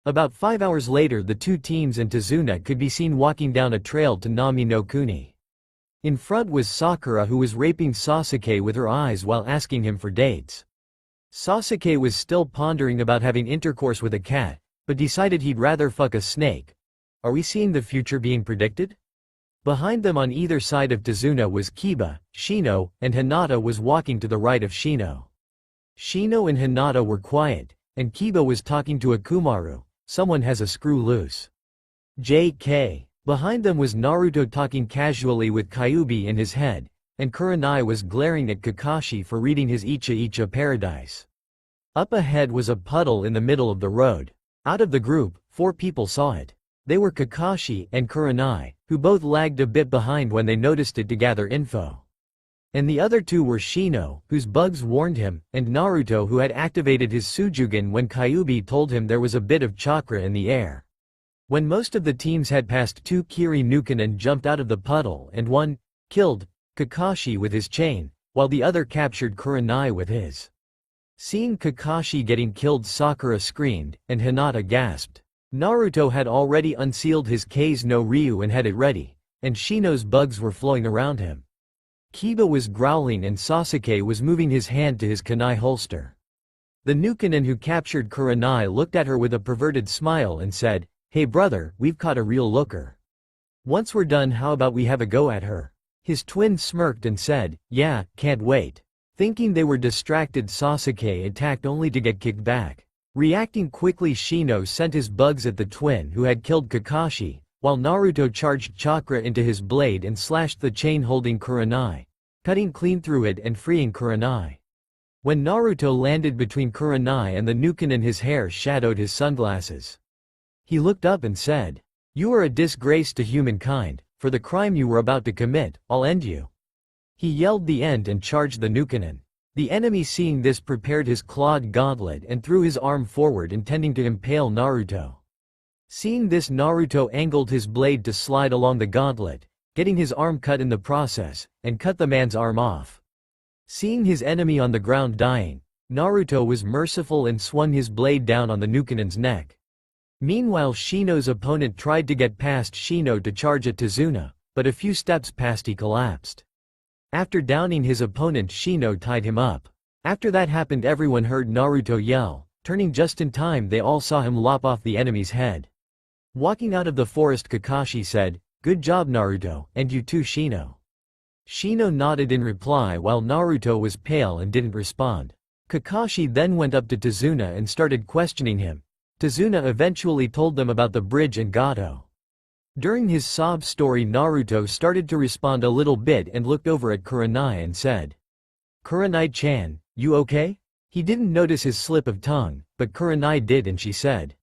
About 5 hours later, the 2 teams and Tazuna could be seen walking down a trail to Nami no Kuni. In front was Sakura, who was raping Sasuke with her eyes while asking him for dates. Sasuke was still pondering about having intercourse with a cat, but decided he'd rather fuck a snake. Are we seeing the future being predicted? Behind them on either side of Tazuna was Kiba, Shino, and Hinata was walking to the right of Shino. Shino and Hinata were quiet, and Kiba was talking to Akumaru. Someone has a screw loose. JK. Behind them was Naruto talking casually with Kyuubi in his head, and Kurenai was glaring at Kakashi for reading his Icha Icha Paradise. Up ahead was a puddle in the middle of the road. Out of the group, 4 people saw it. They were Kakashi and Kurenai, who both lagged a bit behind when they noticed it to gather info. And the other 2 were Shino, whose bugs warned him, and Naruto, who had activated his Sujougan when Kyuubi told him there was a bit of chakra in the air. When most of the teams had passed, 2 Kiri Nukanen jumped out of the puddle and 1 killed Kakashi with his chain, while the other captured Kurenai with his. Seeing Kakashi getting killed, Sakura screamed, and Hinata gasped. Naruto had already unsealed his Kei's no Ryu and had it ready, and Shino's bugs were flowing around him. Kiba was growling and Sasuke was moving his hand to his kunai holster. The Nukanen who captured Kurenai looked at her with a perverted smile and said, "Hey brother, we've caught a real looker. Once we're done, how about we have a go at her?" His twin smirked and said, "Yeah, can't wait." Thinking they were distracted, Sasuke attacked only to get kicked back. Reacting quickly, Shino sent his bugs at the twin who had killed Kakashi, while Naruto charged chakra into his blade and slashed the chain holding Kurenai, cutting clean through it and freeing Kurenai. When Naruto landed between Kurenai and the Nukanen, his hair shadowed his sunglasses. He looked up and said, "You are a disgrace to humankind. For the crime you were about to commit, I'll end you." He yelled the end and charged the Nukanen. The enemy, seeing this, prepared his clawed gauntlet and threw his arm forward, intending to impale Naruto. Seeing this, Naruto angled his blade to slide along the gauntlet, getting his arm cut in the process, and cut the man's arm off. Seeing his enemy on the ground dying, Naruto was merciful and swung his blade down on the Nukanen's neck. Meanwhile, Shino's opponent tried to get past Shino to charge at Tazuna, but a few steps past he collapsed. After downing his opponent, Shino tied him up. After that happened, everyone heard Naruto yell. Turning just in time, they all saw him lop off the enemy's head. Walking out of the forest, Kakashi said, Good job Naruto, and you too Shino. Shino nodded in reply while Naruto was pale and didn't respond. Kakashi then went up to Tazuna and started questioning him. Tazuna eventually told them about the bridge and Gato. During his sob story Naruto started to respond a little bit and looked over at Kurenai and said, "Kurenai-chan, you okay?" He didn't notice his slip of tongue, but Kurenai did and she said,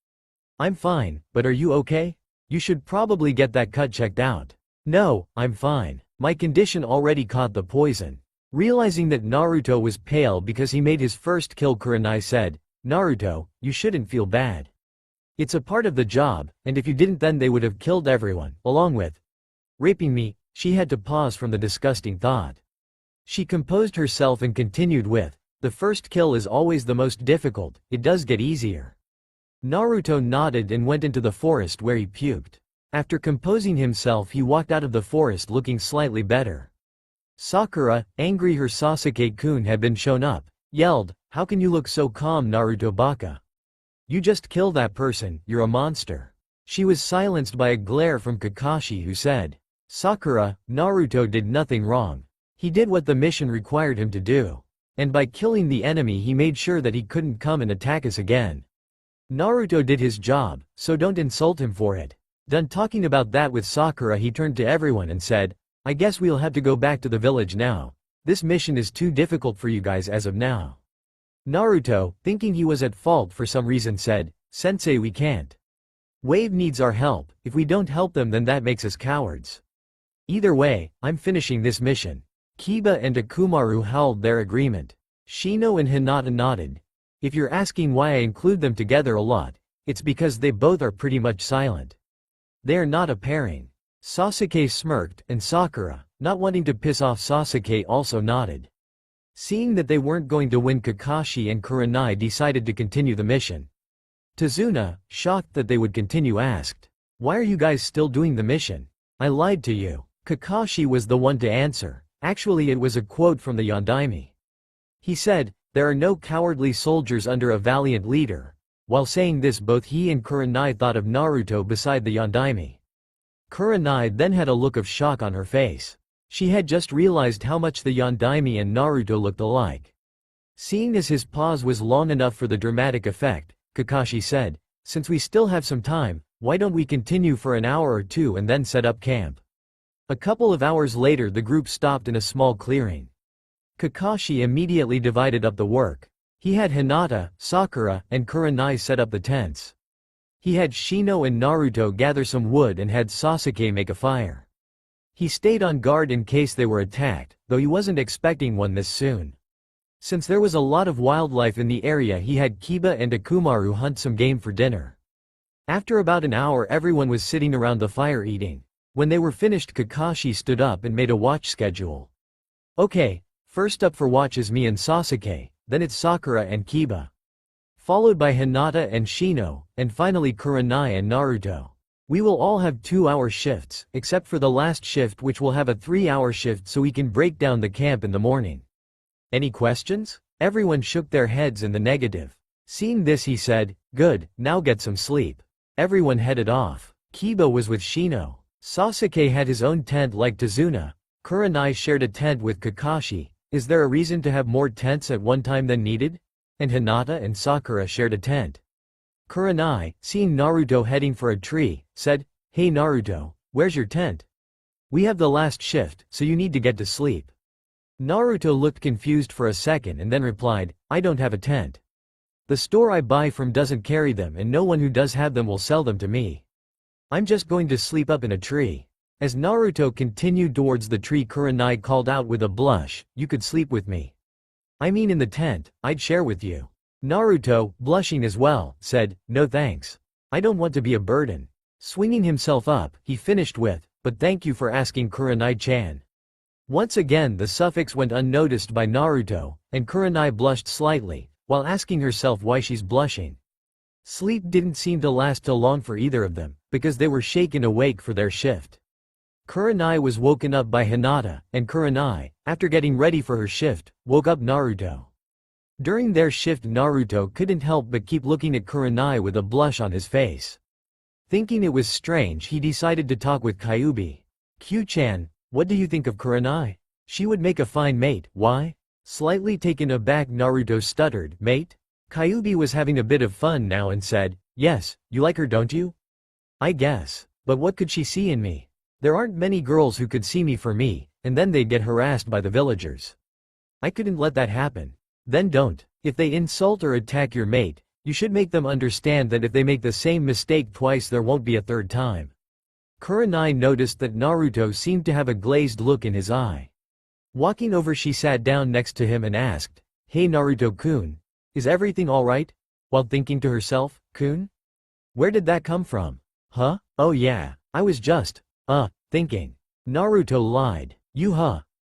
"I'm fine, but are you okay? You should probably get that cut checked out." "No, I'm fine. My condition already caught the poison." Realizing that Naruto was pale because he made his first kill, Kurenai said, "Naruto, you shouldn't feel bad. It's a part of the job, and if you didn't then they would have killed everyone, along with raping me." She had to pause from the disgusting thought. She composed herself and continued with, "The first kill is always the most difficult, it does get easier." Naruto nodded and went into the forest where he puked. After composing himself he walked out of the forest looking slightly better. Sakura, angry her Sasuke-kun had been shown up, yelled, "How can you look so calm Naruto baka? You just kill that person, you're a monster." She was silenced by a glare from Kakashi who said, "Sakura, Naruto did nothing wrong. He did what the mission required him to do. And by killing the enemy he made sure that he couldn't come and attack us again. Naruto did his job, so don't insult him for it." Done talking about that with Sakura he turned to everyone and said, "I guess we'll have to go back to the village now. This mission is too difficult for you guys as of now." Naruto, thinking he was at fault for some reason said, "Sensei, we can't. Wave needs our help. If we don't help them then that makes us cowards. Either way, I'm finishing this mission." Kiba and Akumaru howled their agreement. Shino and Hinata nodded. If you're asking why I include them together a lot, it's because they both are pretty much silent. They are not a pairing. Sasuke smirked, and Sakura, not wanting to piss off Sasuke, also nodded. Seeing that they weren't going to win, Kakashi and Kurenai decided to continue the mission. Tazuna, shocked that they would continue, asked, "Why are you guys still doing the mission?" "I lied to you." Kakashi was the one to answer. Actually it was a quote from the Yondaime. He said, "There are no cowardly soldiers under a valiant leader." While saying this both he and Kurenai thought of Naruto beside the Yondaime. Kurenai then had a look of shock on her face. She had just realized how much the Yondaime and Naruto looked alike. Seeing as his pause was long enough for the dramatic effect, Kakashi said, "Since we still have some time, why don't we continue for an hour or two and then set up camp?" A couple of hours later the group stopped in a small clearing. Kakashi immediately divided up the work. He had Hinata, Sakura, and Kurenai set up the tents. He had Shino and Naruto gather some wood and had Sasuke make a fire. He stayed on guard in case they were attacked, though he wasn't expecting one this soon. Since there was a lot of wildlife in the area he had Kiba and Akumaru hunt some game for dinner. After about an hour everyone was sitting around the fire eating. When they were finished Kakashi stood up and made a watch schedule. "Okay, first up for watch is me and Sasuke, then it's Sakura and Kiba. Followed by Hinata and Shino, and finally Kurenai and Naruto. We will all have 2-hour shifts, except for the last shift which will have a 3-hour shift so we can break down the camp in the morning. Any questions?" Everyone shook their heads in the negative. Seeing this he said, "Good, now get some sleep." Everyone headed off. Kiba was with Shino. Sasuke had his own tent like Tazuna. Kurenai shared a tent with Kakashi. Is there a reason to have more tents at one time than needed? And Hinata and Sakura shared a tent. Kurenai, seeing Naruto heading for a tree, said, "Hey Naruto, where's your tent? We have the last shift, so you need to get to sleep." Naruto looked confused for a second and then replied, "I don't have a tent. The store I buy from doesn't carry them and no one who does have them will sell them to me. I'm just going to sleep up in a tree." As Naruto continued towards the tree Kurenai called out with a blush, "You could sleep with me. I mean in the tent, I'd share with you." Naruto, blushing as well, said, "No thanks. I don't want to be a burden." Swinging himself up, he finished with, "But thank you for asking Kurenai-chan." Once again the suffix went unnoticed by Naruto, and Kurenai blushed slightly, while asking herself why she's blushing. Sleep didn't seem to last too long for either of them, because they were shaken awake for their shift. Kurenai was woken up by Hinata, and Kurenai, after getting ready for her shift, woke up Naruto. During their shift Naruto couldn't help but keep looking at Kurenai with a blush on his face. Thinking it was strange, he decided to talk with Kyuubi. "Q-chan, what do you think of Kurenai? She would make a fine mate, why?" Slightly taken aback, Naruto stuttered, "Mate?" Kyuubi was having a bit of fun now and said, "Yes, you like her, don't you?" "I guess. But what could she see in me? There aren't many girls who could see me for me, and then they'd get harassed by the villagers. I couldn't let that happen." "Then don't. If they insult or attack your mate, you should make them understand that if they make the same mistake twice there won't be a third time." Kurenai noticed that Naruto seemed to have a glazed look in his eye. Walking over, she sat down next to him and asked, "Hey Naruto-kun, is everything alright?" While thinking to herself, "Kun? Where did that come from? Huh? Oh yeah, I was just, thinking." Naruto lied.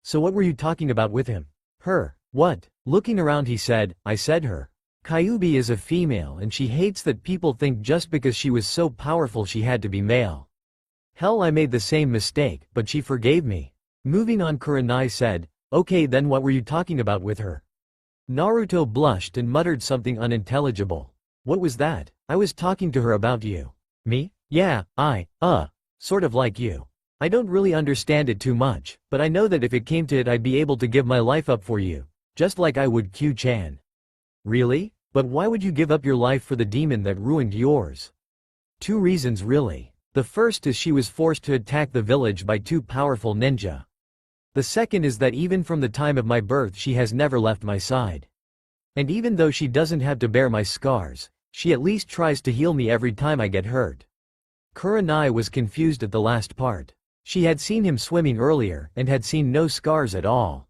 So what were you talking about with him?" "Her. What?" Looking around he said, "I said her. Kyuubi is a female and she hates that people think just because she was so powerful she had to be male. Hell, I made the same mistake, but she forgave me." Moving on, Kurenai said, "Okay, then what were you talking about with her?" Naruto blushed and muttered something unintelligible. "What was that?" "I was talking to her about you." "Me? Yeah, sort of like you. I don't really understand it too much, but I know that if it came to it I'd be able to give my life up for you. Just like I would Q-chan." "Really? But why would you give up your life for the demon that ruined yours?" "Two reasons really. The first is she was forced to attack the village by two powerful ninja. The second is that even from the time of my birth she has never left my side. And even though she doesn't have to bear my scars, she at least tries to heal me every time I get hurt." Kurenai was confused at the last part. She had seen him swimming earlier and had seen no scars at all.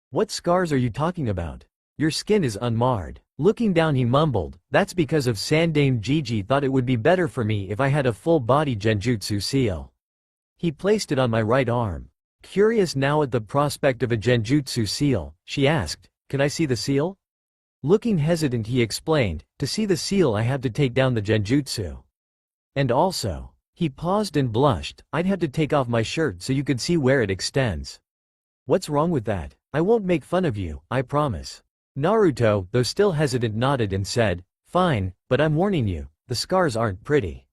"What scars are you talking about? Your skin is unmarred." Looking down he mumbled, "That's because of Sandame Gigi thought it would be better for me if I had a full-body genjutsu seal." He placed it on my right arm. Curious now at the prospect of a genjutsu seal, she asked, "Can I see the seal?" Looking hesitant he explained, "To see the seal I have to take down the genjutsu. And also," he paused and blushed, "I'd have to take off my shirt so you could see where it extends." "What's wrong with that? I won't make fun of you, I promise." Naruto, though still hesitant, nodded and said, "Fine, but I'm warning you, the scars aren't pretty."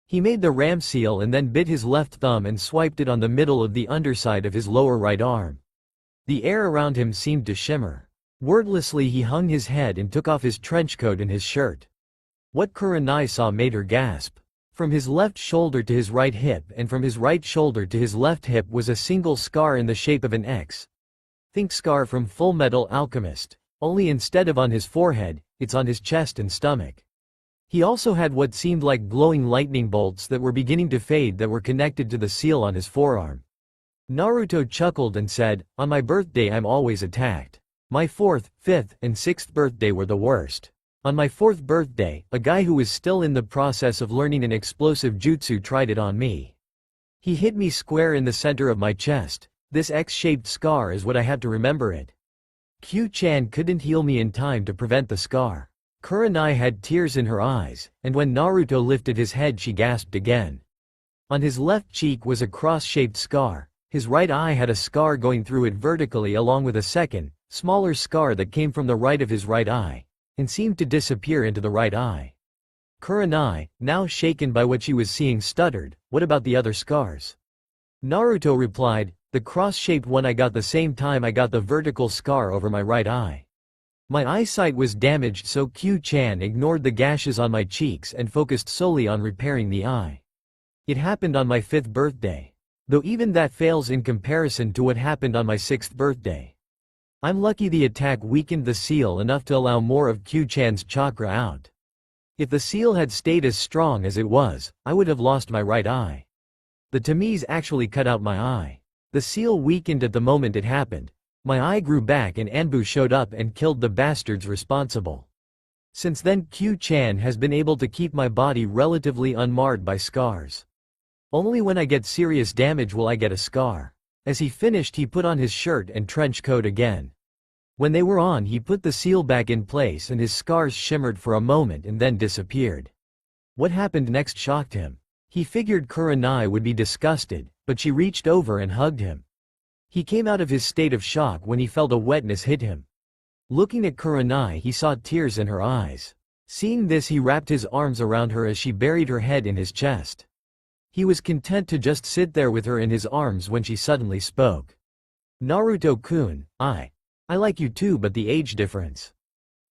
He made the ram seal and then bit his left thumb and swiped it on the middle of the underside of his lower right arm. The air around him seemed to shimmer. Wordlessly he hung his head and took off his trench coat and his shirt. What Kurenai saw made her gasp. From his left shoulder to his right hip and from his right shoulder to his left hip was a single scar in the shape of an X. Think Scar from Fullmetal Alchemist. Only instead of on his forehead, it's on his chest and stomach. He also had what seemed like glowing lightning bolts that were beginning to fade that were connected to the seal on his forearm. Naruto chuckled and said, "On my birthday I'm always attacked. My 4th, 5th, and 6th birthday were the worst. On my 4th birthday, a guy who was still in the process of learning an explosive jutsu tried it on me. He hit me square in the center of my chest. This X-shaped scar is what I have to remember it. Q-chan couldn't heal me in time to prevent the scar." Kurenai had tears in her eyes, and when Naruto lifted his head she gasped again. On his left cheek was a cross-shaped scar. His right eye had a scar going through it vertically along with a second, smaller scar that came from the right of his right eye, and seemed to disappear into the right eye. Kurenai, now shaken by what she was seeing, stuttered, "What about the other scars?" Naruto replied, "The cross-shaped one I got the same time I got the vertical scar over my right eye. My eyesight was damaged, so Q-chan ignored the gashes on my cheeks and focused solely on repairing the eye. It happened on my 5th birthday. Though even that fails in comparison to what happened on my 6th birthday. I'm lucky the attack weakened the seal enough to allow more of Q-chan's chakra out. If the seal had stayed as strong as it was, I would have lost my right eye. The Tamiz actually cut out my eye. The seal weakened at the moment it happened. My eye grew back and Anbu showed up and killed the bastards responsible. Since then Q-chan has been able to keep my body relatively unmarred by scars. Only when I get serious damage will I get a scar." As he finished he put on his shirt and trench coat again. When they were on he put the seal back in place and his scars shimmered for a moment and then disappeared. What happened next shocked him. He figured Kurenai would be disgusted, but she reached over and hugged him. He came out of his state of shock when he felt a wetness hit him. Looking at Kurenai he saw tears in her eyes. Seeing this, he wrapped his arms around her as she buried her head in his chest. He was content to just sit there with her in his arms when she suddenly spoke. Naruto-kun, I like you too, but the age difference.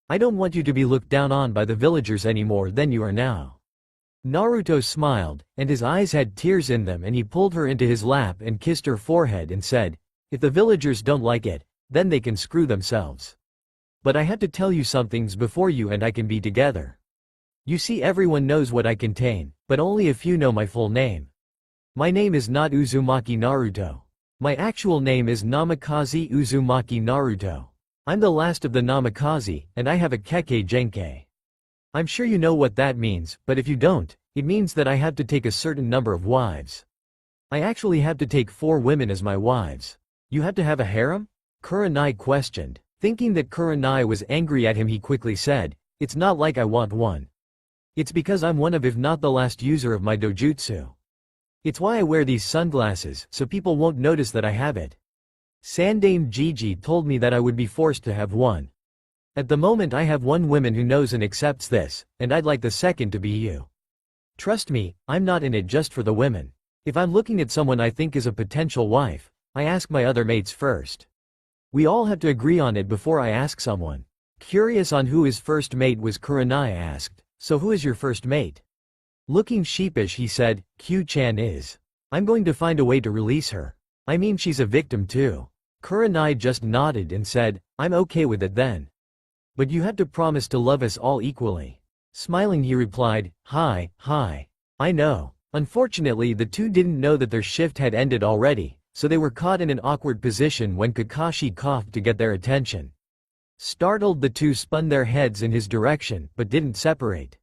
I don't want you to be looked down on by the villagers any more than you are now. Naruto smiled, and his eyes had tears in them, and he pulled her into his lap and kissed her forehead and said, if the villagers don't like it, then they can screw themselves. But I had to tell you some things before you and I can be together. You see, everyone knows what I contain, but only a few know my full name. My name is not Uzumaki Naruto. My actual name is Namikaze Uzumaki Naruto. I'm the last of the Namikaze, and I have a Kekkei Genkei. I'm sure you know what that means, but if you don't, it means that I have to take a certain number of wives. I actually have to take 4 women as my wives. You have to have a harem? Kurenai questioned. Thinking that Kurenai was angry at him, he quickly said, it's not like I want one. It's because I'm one of, if not the last user of my dojutsu. It's why I wear these sunglasses, so people won't notice that I have it. Sandame Gigi told me that I would be forced to have one. At the moment I have one woman who knows and accepts this, and I'd like the second to be you. Trust me, I'm not in it just for the women. If I'm looking at someone I think is a potential wife, I ask my other mates first. We all have to agree on it before I ask someone. Curious on who his first mate was, Kurenai asked, so who is your first mate? Looking sheepish, he said, Q-chan is. I'm going to find a way to release her. I mean, she's a victim too. Kurenai just nodded and said, I'm okay with it then. But you have to promise to love us all equally. Smiling, he replied, hi, I know. Unfortunately, the two didn't know that their shift had ended already, so they were caught in an awkward position when Kakashi coughed to get their attention. Startled, the two spun their heads in his direction, but didn't separate.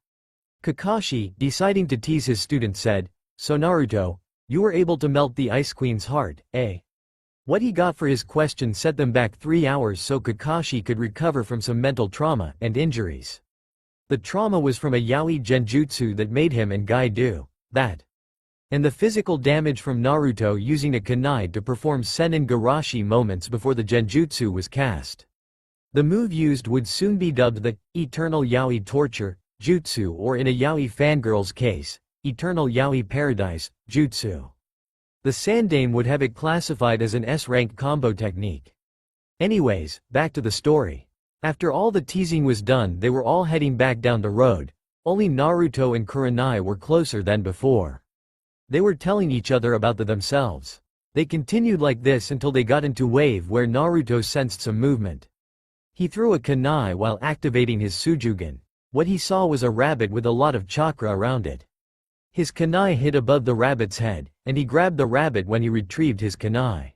Kakashi, deciding to tease his student, said, so Naruto, you were able to melt the Ice Queen's heart, eh? What he got for his question set them back 3 hours so Kakashi could recover from some mental trauma and injuries. The trauma was from a yaoi genjutsu that made him and Guy do that. And the physical damage from Naruto using a kunai to perform senin garashi moments before the genjutsu was cast. The move used would soon be dubbed the Eternal Yaoi Torture Jutsu, or in a yaoi fangirl's case, Eternal Yaoi Paradise Jutsu. The Sandame would have it classified as an S-rank combo technique. Anyways, back to the story. After all the teasing was done, they were all heading back down the road. Only Naruto and Kurenai were closer than before. They were telling each other about themselves. They continued like this until they got into wave where Naruto sensed some movement. He threw a kunai while activating his Sujougan. What he saw was a rabbit with a lot of chakra around it. His kunai hit above the rabbit's head, and he grabbed the rabbit when he retrieved his kunai.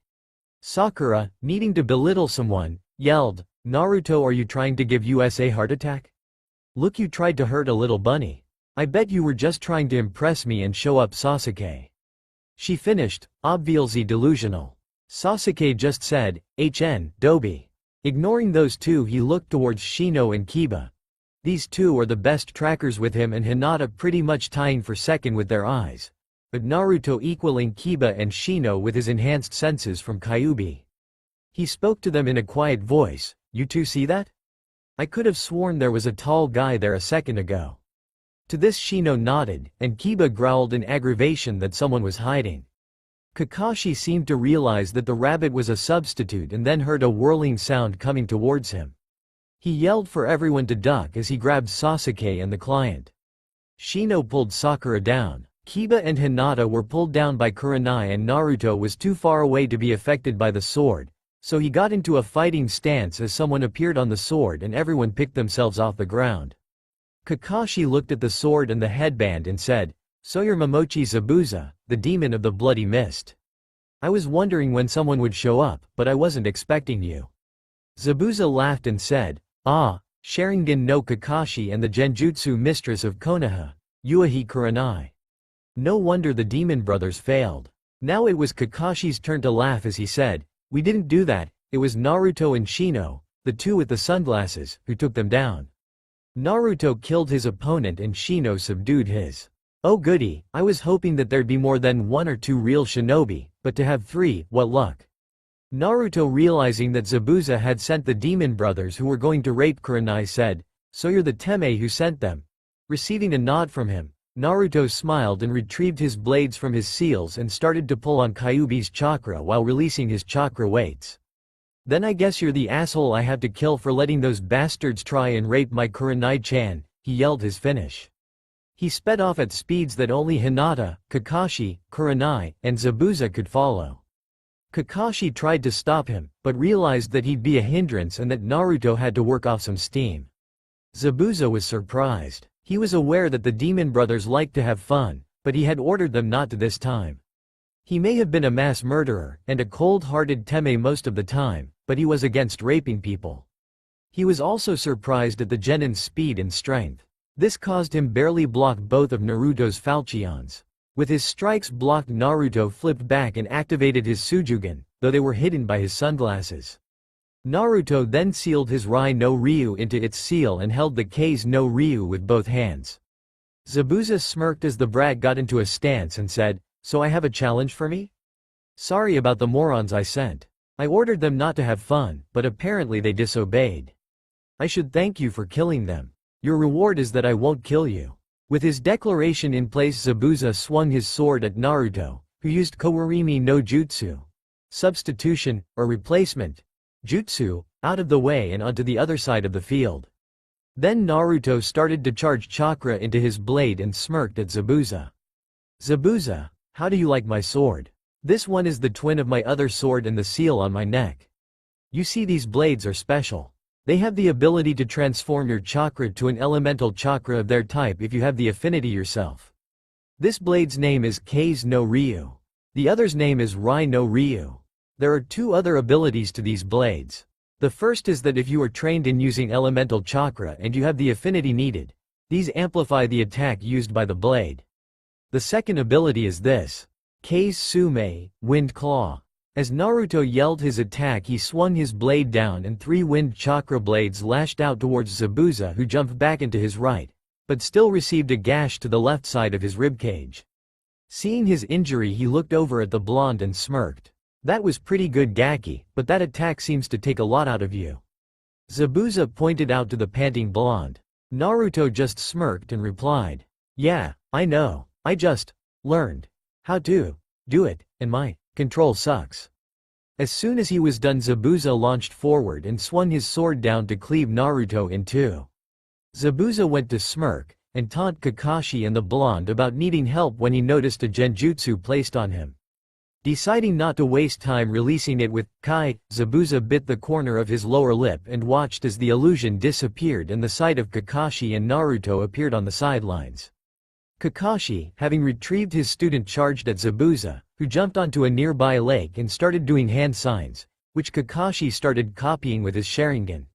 Sakura, needing to belittle someone, yelled, Naruto, are you trying to give us a heart attack? Look, you tried to hurt a little bunny. I bet you were just trying to impress me and show up, Sasuke. She finished, obviously delusional. Sasuke just said, HN, Dobi. Ignoring those two, he looked towards Shino and Kiba. These two are the best trackers with him, and Hinata pretty much tying for second with their eyes. But Naruto equaling Kiba and Shino with his enhanced senses from Kyuubi. He spoke to them in a quiet voice, you two see that? I could have sworn there was a tall guy there a second ago. To this Shino nodded, and Kiba growled in aggravation that someone was hiding. Kakashi seemed to realize that the rabbit was a substitute and then heard a whirling sound coming towards him. He yelled for everyone to duck as he grabbed Sasuke and the client. Shino pulled Sakura down. Kiba and Hinata were pulled down by Kurenai, and Naruto was too far away to be affected by the sword, so he got into a fighting stance as someone appeared on the sword and everyone picked themselves off the ground. Kakashi looked at the sword and the headband and said, so you're Momochi Zabuza, the demon of the bloody mist. I was wondering when someone would show up, but I wasn't expecting you. Zabuza laughed and said, ah, Sharingan no Kakashi and the Genjutsu mistress of Konoha, Uehi Kurenai. No wonder the demon brothers failed. Now it was Kakashi's turn to laugh as he said, we didn't do that, it was Naruto and Shino, the two with the sunglasses, who took them down. Naruto killed his opponent and Shino subdued his. Oh goody, I was hoping that there'd be more than 1 or 2 real shinobi, but to have 3, what luck. Naruto, realizing that Zabuza had sent the demon brothers who were going to rape Kurenai, said, So you're the Teme who sent them. Receiving a nod from him, Naruto smiled and retrieved his blades from his seals and started to pull on Kyuubi's chakra while releasing his chakra weights. Then I guess you're the asshole I have to kill for letting those bastards try and rape my Kurenai-chan, he yelled his finish. He sped off at speeds that only Hinata, Kakashi, Kurenai, and Zabuza could follow. Kakashi tried to stop him, but realized that he'd be a hindrance and that Naruto had to work off some steam. Zabuza was surprised. He was aware that the demon brothers liked to have fun, but he had ordered them not to this time. He may have been a mass murderer and a cold-hearted Teme most of the time, but he was against raping people. He was also surprised at the genin's speed and strength. This caused him barely block both of Naruto's falchions. With his strikes blocked, Naruto flipped back and activated his Sujougan, though they were hidden by his sunglasses. Naruto then sealed his Rai no Ryu into its seal and held the K's no Ryu with both hands. Zabuza smirked as the brat got into a stance and said, "So I have a challenge for me? Sorry about the morons I sent. I ordered them not to have fun, but apparently they disobeyed. I should thank you for killing them. Your reward is that I won't kill you." With his declaration in place, Zabuza swung his sword at Naruto, who used Kawarimi no Jutsu, substitution, or replacement, jutsu, out of the way and onto the other side of the field. Then Naruto started to charge chakra into his blade and smirked at Zabuza. "Zabuza, how do you like my sword? This one is the twin of my other sword and the seal on my neck. You see, these blades are special. They have the ability to transform your chakra to an elemental chakra of their type if you have the affinity yourself. This blade's name is K's no Ryu. The other's name is Rai no Ryu. There are two other abilities to these blades. The first is that if you are trained in using elemental chakra and you have the affinity needed, these amplify the attack used by the blade. The second ability is this, K's Sume, Wind Claw. As Naruto yelled his attack, he swung his blade down and 3 wind chakra blades lashed out towards Zabuza, who jumped back into his right, but still received a gash to the left side of his ribcage. Seeing his injury, he looked over at the blonde and smirked. "That was pretty good, Gaki, but that attack seems to take a lot out of you." Zabuza pointed out to the panting blonde. Naruto just smirked and replied, "Yeah, I know, I just learned how to do it, and my control sucks." As soon as he was done, Zabuza launched forward and swung his sword down to cleave Naruto in two. Zabuza went to smirk and taunt Kakashi and the blonde about needing help when he noticed a genjutsu placed on him. Deciding not to waste time releasing it with Kai, Zabuza bit the corner of his lower lip and watched as the illusion disappeared and the sight of Kakashi and Naruto appeared on the sidelines. Kakashi, having retrieved his student, charged at Zabuza, who jumped onto a nearby lake and started doing hand signs, which Kakashi started copying with his Sharingan.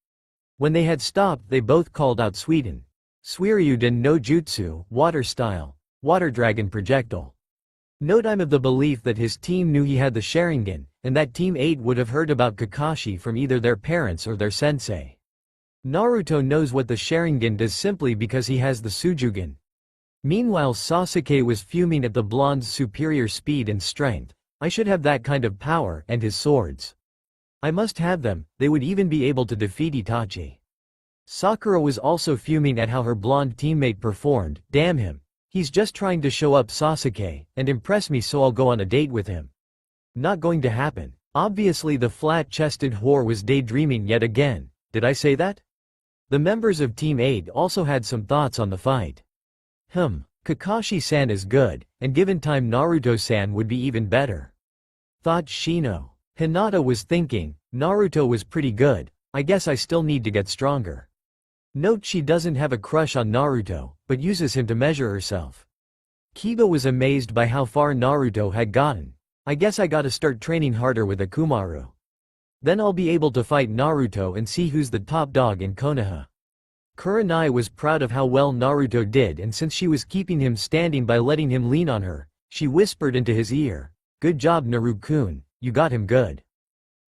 When they had stopped, they both called out Suiden. Suiryuden no Jutsu, water style, water dragon projectile. Note, I'm of the belief that his team knew he had the Sharingan, and that Team 8 would have heard about Kakashi from either their parents or their sensei. Naruto knows what the Sharingan does simply because he has the Sujougan. Meanwhile, Sasuke was fuming at the blonde's superior speed and strength. "I should have that kind of power," and his swords. "I must have them, they would even be able to defeat Itachi." Sakura was also fuming at how her blonde teammate performed. "Damn him. He's just trying to show up Sasuke and impress me, so I'll go on a date with him." Not going to happen. Obviously the flat-chested whore was daydreaming yet again. Did I say that? The members of Team 8 also had some thoughts on the fight. Kakashi-san is good, and given time Naruto-san would be even better, thought Shino. Hinata was thinking, Naruto was pretty good, I guess I still need to get stronger. Note, she doesn't have a crush on Naruto, but uses him to measure herself. Kiba was amazed by how far Naruto had gotten. "I guess I gotta start training harder with Akumaru. Then I'll be able to fight Naruto and see who's the top dog in Konoha." Kurenai was proud of how well Naruto did, and since she was keeping him standing by letting him lean on her, she whispered into his ear, "Good job, Naru-kun, you got him good."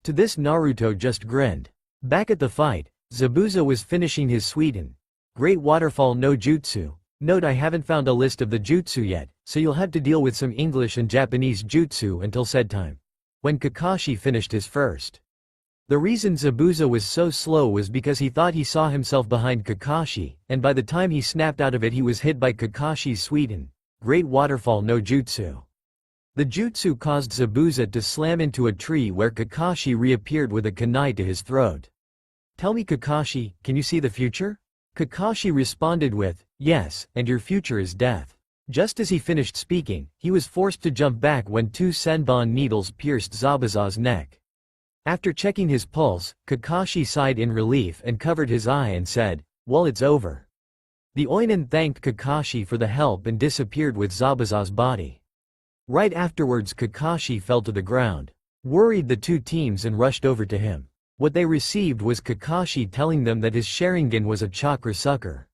To this Naruto just grinned. Back at the fight, Zabuza was finishing his Suiden, Great Waterfall no Jutsu. Note, I haven't found a list of the jutsu yet, so you'll have to deal with some English and Japanese jutsu until said time. When Kakashi finished his first The reason Zabuza was so slow was because he thought he saw himself behind Kakashi, and by the time he snapped out of it he was hit by Kakashi's sweetened, great waterfall no jutsu. The jutsu caused Zabuza to slam into a tree where Kakashi reappeared with a kunai to his throat. "Tell me Kakashi, can you see the future?" Kakashi responded with, "Yes, and your future is death." Just as he finished speaking, he was forced to jump back when two senbon needles pierced Zabuza's neck. After checking his pulse, Kakashi sighed in relief and covered his eye and said, "Well, it's over." The Oinin thanked Kakashi for the help and disappeared with Zabuza's body. Right afterwards Kakashi fell to the ground. Worried, the two teams and rushed over to him. What they received was Kakashi telling them that his Sharingan was a chakra sucker.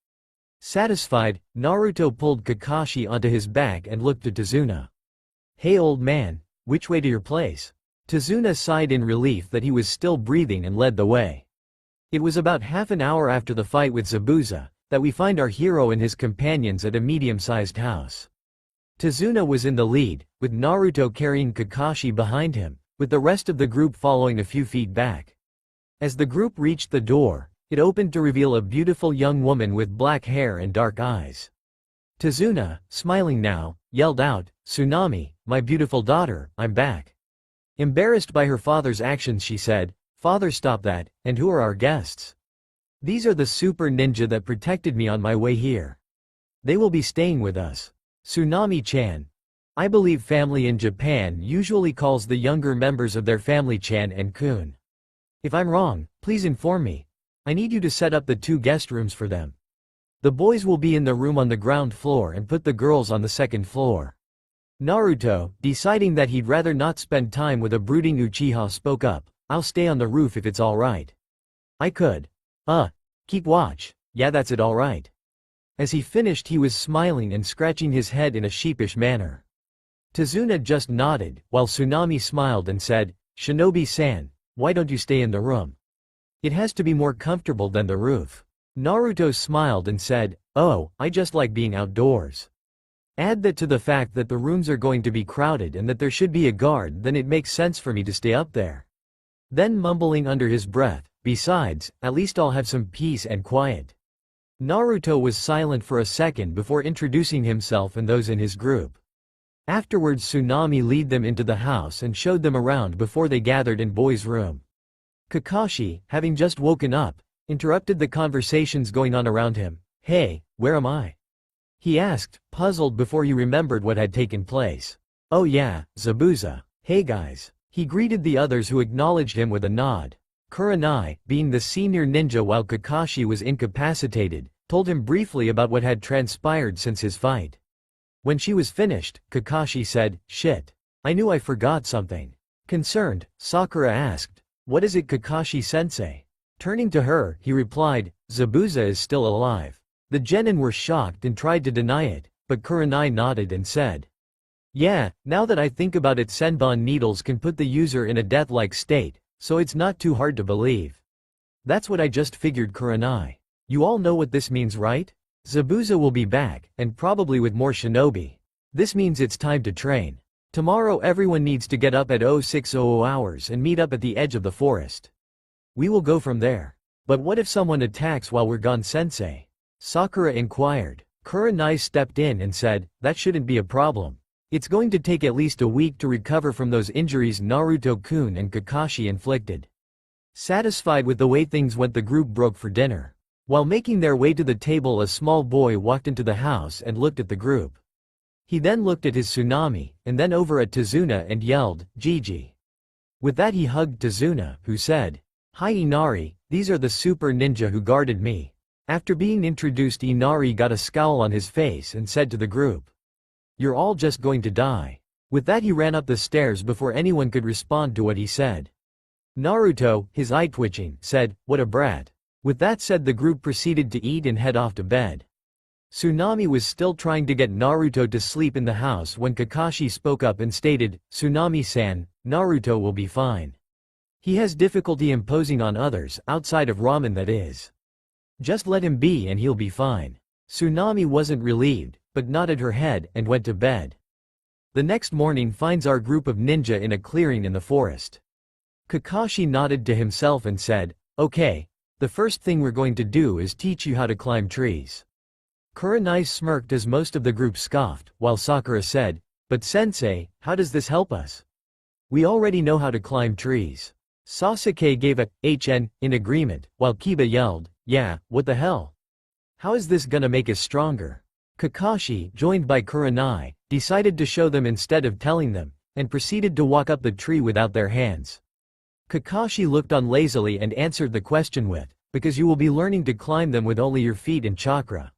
Satisfied, Naruto pulled Kakashi onto his back and looked at Tazuna. "Hey old man, which way to your place?" Tazuna sighed in relief that he was still breathing and led the way. It was about half an hour after the fight with Zabuza that we find our hero and his companions at a medium-sized house. Tazuna was in the lead, with Naruto carrying Kakashi behind him, with the rest of the group following a few feet back. As the group reached the door, it opened to reveal a beautiful young woman with black hair and dark eyes. Tazuna, smiling now, yelled out, "Tsunami, my beautiful daughter, I'm back." Embarrassed by her father's actions she said, "Father, stop that, and who are our guests?" "These are the super ninja that protected me on my way here. They will be staying with us." Tsunami-chan. I believe family in Japan usually calls the younger members of their family chan and kun. If I'm wrong, please inform me. I need you to set up the two guest rooms for them. The boys will be in the room on the ground floor and put the girls on the second floor. Naruto, deciding that he'd rather not spend time with a brooding Uchiha, spoke up, "I'll stay on the roof if it's alright." "I could. Keep watch." "Yeah, that's it, alright." As he finished he was smiling and scratching his head in a sheepish manner. Tazuna just nodded, while Tsunami smiled and said, "Shinobi-san, why don't you stay in the room? It has to be more comfortable than the roof." Naruto smiled and said, "Oh, I just like being outdoors. Add that to the fact that the rooms are going to be crowded and that there should be a guard, then it makes sense for me to stay up there." Then mumbling under his breath, "Besides, at least I'll have some peace and quiet." Naruto was silent for a second before introducing himself and those in his group. Afterwards Tsunami led them into the house and showed them around before they gathered in boys' room. Kakashi, having just woken up, interrupted the conversations going on around him. "Hey, where am I?" he asked, puzzled before he remembered what had taken place. "Oh yeah, Zabuza. Hey guys." He greeted the others who acknowledged him with a nod. Kurenai, being the senior ninja while Kakashi was incapacitated, told him briefly about what had transpired since his fight. When she was finished, Kakashi said, "Shit. I knew I forgot something." Concerned, Sakura asked, "What is it, Kakashi-sensei?" Turning to her, he replied, "Zabuza is still alive." The genin were shocked and tried to deny it, but Kurenai nodded and said, "Yeah, now that I think about it, senbon needles can put the user in a death-like state, so it's not too hard to believe." "That's what I just figured, Kurenai. You all know what this means, right? Zabuza will be back, and probably with more shinobi. This means it's time to train. Tomorrow everyone needs to get up at 0600 hours and meet up at the edge of the forest. We will go from there." "But what if someone attacks while we're gone, sensei?" Sakura inquired. Kurenai stepped in and said, "That shouldn't be a problem. It's going to take at least a week to recover from those injuries Naruto-kun and Kakashi inflicted." Satisfied with the way things went, the group broke for dinner. While making their way to the table, a small boy walked into the house and looked at the group. He then looked at his Tsunami, and then over at Tazuna and yelled, "Gigi." With that he hugged Tazuna, who said, "Hi Inari, these are the super ninja who guarded me." After being introduced, Inari got a scowl on his face and said to the group, "You're all just going to die." With that he ran up the stairs before anyone could respond to what he said. Naruto, his eye twitching, said, "What a brat." With that said, the group proceeded to eat and head off to bed. Tsunami was still trying to get Naruto to sleep in the house when Kakashi spoke up and stated, "Tsunami-san, Naruto will be fine. He has difficulty imposing on others, outside of ramen that is. Just let him be and he'll be fine." Tsunami wasn't relieved, but nodded her head and went to bed. The next morning finds our group of ninja in a clearing in the forest. Kakashi nodded to himself and said, "Okay, the first thing we're going to do is teach you how to climb trees." Kurenai smirked as most of the group scoffed, while Sakura said, "But sensei, how does this help us? We already know how to climb trees." Sasuke gave a HN in agreement, while Kiba yelled, "Yeah, what the hell? How is this gonna make us stronger?" Kakashi, joined by Kurenai, decided to show them instead of telling them, and proceeded to walk up the tree without their hands. Kakashi looked on lazily and answered the question with, "Because you will be learning to climb them with only your feet and chakra.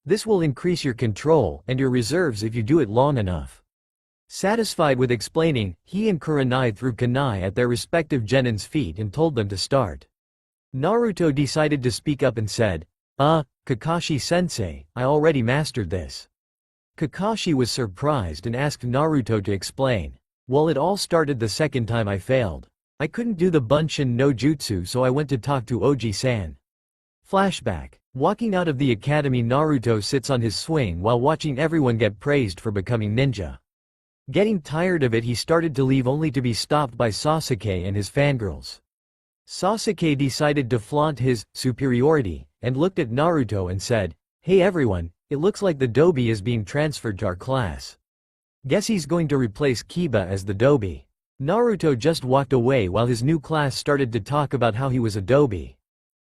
This will increase your control and your reserves if you do it long enough." Satisfied with explaining, he and Kurenai threw kunai at their respective genins' feet and told them to start. Naruto decided to speak up and said, Kakashi-sensei, I already mastered this." Kakashi was surprised and asked Naruto to explain. "Well, it all started the second time I failed. I couldn't do the Bunshin no Jutsu, so I went to talk to Oji-san." Flashback. Walking out of the academy, Naruto sits on his swing while watching everyone get praised for becoming ninja. Getting tired of it, he started to leave only to be stopped by Sasuke and his fangirls. Sasuke decided to flaunt his superiority, and looked at Naruto and said, "Hey everyone, it looks like the Dobi is being transferred to our class. Guess he's going to replace Kiba as the Dobi." Naruto just walked away while his new class started to talk about how he was a Dobi.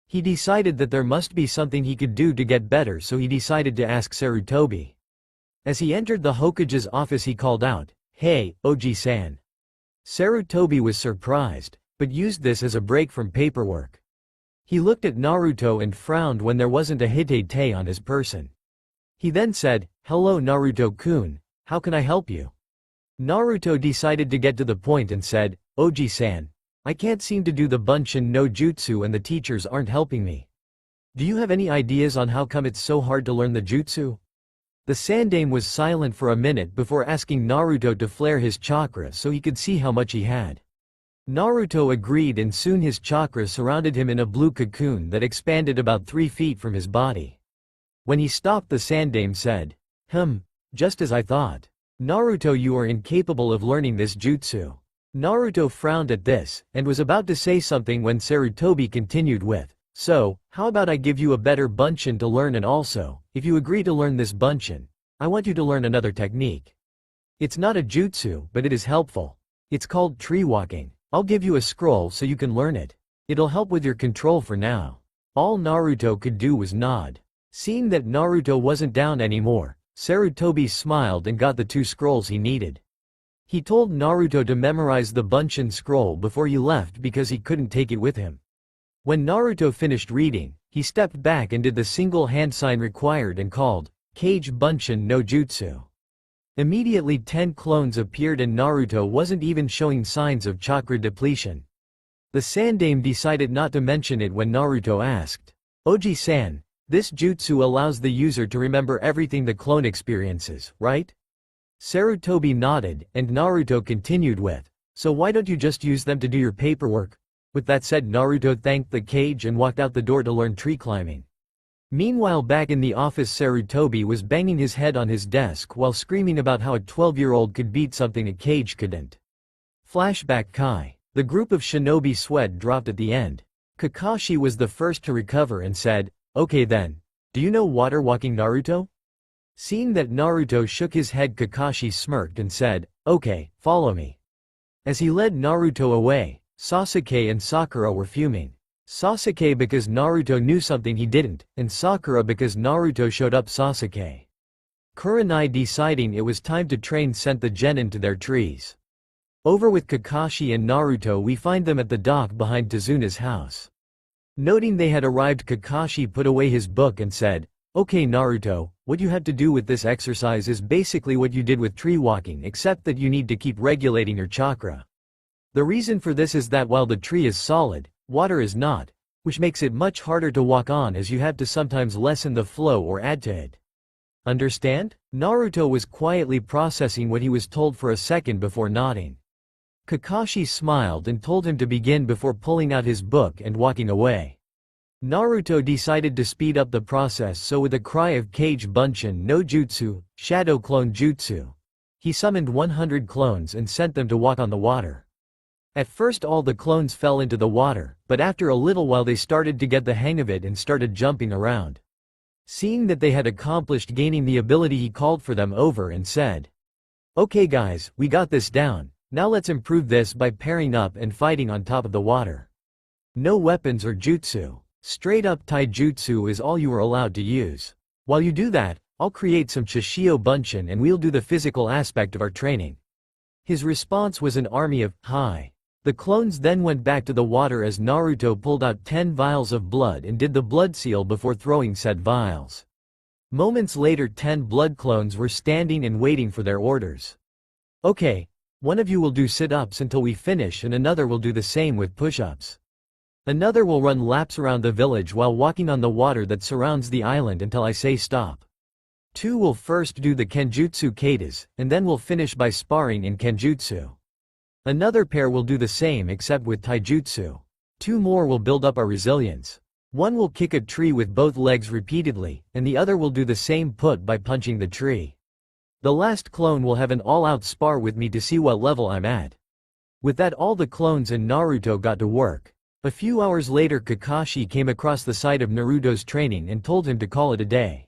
He decided that there must be something he could do to get better, so he decided to ask Sarutobi. As he entered the Hokage's office, he called out, "Hey, Oji-san." Sarutobi was surprised, but used this as a break from paperwork. He looked at Naruto and frowned when there wasn't a Hitei on his person. He then said, "Hello Naruto-kun, how can I help you?" Naruto decided to get to the point and said, "Oji-san, I can't seem to do the Bunshin no Jutsu and the teachers aren't helping me. Do you have any ideas on how come it's so hard to learn the jutsu?" The Sandaime was silent for a minute before asking Naruto to flare his chakra so he could see how much he had. Naruto agreed, and soon his chakra surrounded him in a blue cocoon that expanded about 3 feet from his body. When he stopped, the Sandaime said, Just as I thought. Naruto, you are incapable of learning this jutsu." Naruto frowned at this, and was about to say something when Sarutobi continued with, "So, how about I give you a better Bunshin to learn, and also, if you agree to learn this Bunshin, I want you to learn another technique. It's not a jutsu, but it is helpful. It's called tree walking. I'll give you a scroll so you can learn it. It'll help with your control for now." All Naruto could do was nod. Seeing that Naruto wasn't down anymore, Sarutobi smiled and got the 2 scrolls he needed. He told Naruto to memorize the Bunshin scroll before he left because he couldn't take it with him. When Naruto finished reading, he stepped back and did the single hand sign required and called, "Kage Bunshin no Jutsu." Immediately 10 clones appeared and Naruto wasn't even showing signs of chakra depletion. The Sandaime decided not to mention it when Naruto asked, "Oji-san, this jutsu allows the user to remember everything the clone experiences, right?" Sarutobi nodded, and Naruto continued with, "So why don't you just use them to do your paperwork?" With that said, Naruto thanked the Kage and walked out the door to learn tree climbing. Meanwhile, back in the office, Sarutobi was banging his head on his desk while screaming about how a 12-year-old could beat something a Kage couldn't. Flashback. Kai. The group of shinobi sweat dropped at the end. Kakashi was the first to recover and said, "Okay then. Do you know water walking, Naruto?" Seeing that Naruto shook his head, Kakashi smirked and said, "Okay, follow me." As he led Naruto away, Sasuke and Sakura were fuming. Sasuke because Naruto knew something he didn't, and Sakura because Naruto showed up Sasuke. Kurenai, deciding it was time to train, sent the genin to their trees. Over with Kakashi and Naruto, we find them at the dock behind Tazuna's house. Noting they had arrived, Kakashi put away his book and said, "Okay Naruto, what you have to do with this exercise is basically what you did with tree walking, except that you need to keep regulating your chakra. The reason for this is that while the tree is solid, water is not, which makes it much harder to walk on, as you have to sometimes lessen the flow or add to it. Understand?" Naruto was quietly processing what he was told for a second before nodding. Kakashi smiled and told him to begin before pulling out his book and walking away. Naruto decided to speed up the process, so with a cry of Kage Bunshin no Jutsu, Shadow Clone Jutsu, he summoned 100 clones and sent them to walk on the water. At first all the clones fell into the water, but after a little while they started to get the hang of it and started jumping around. Seeing that they had accomplished gaining the ability, he called for them over and said, "Okay guys, we got this down, now let's improve this by pairing up and fighting on top of the water. No weapons or jutsu. Straight up taijutsu is all you are allowed to use. While you do that, I'll create some Shishio Bunshin and we'll do the physical aspect of our training." His response was an army of "Hi." The clones then went back to the water as Naruto pulled out 10 vials of blood and did the blood seal before throwing said vials. Moments later 10 blood clones were standing and waiting for their orders. "Okay, one of you will do sit-ups until we finish and another will do the same with push-ups. Another will run laps around the village while walking on the water that surrounds the island until I say stop. 2 will first do the Kenjutsu katas, and then will finish by sparring in Kenjutsu. Another pair will do the same except with taijutsu. 2 more will build up our resilience. 1 will kick a tree with both legs repeatedly, and the other will do the same put by punching the tree. The last clone will have an all-out spar with me to see what level I'm at." With that all the clones and Naruto got to work. A few hours later Kakashi came across the site of Naruto's training and told him to call it a day.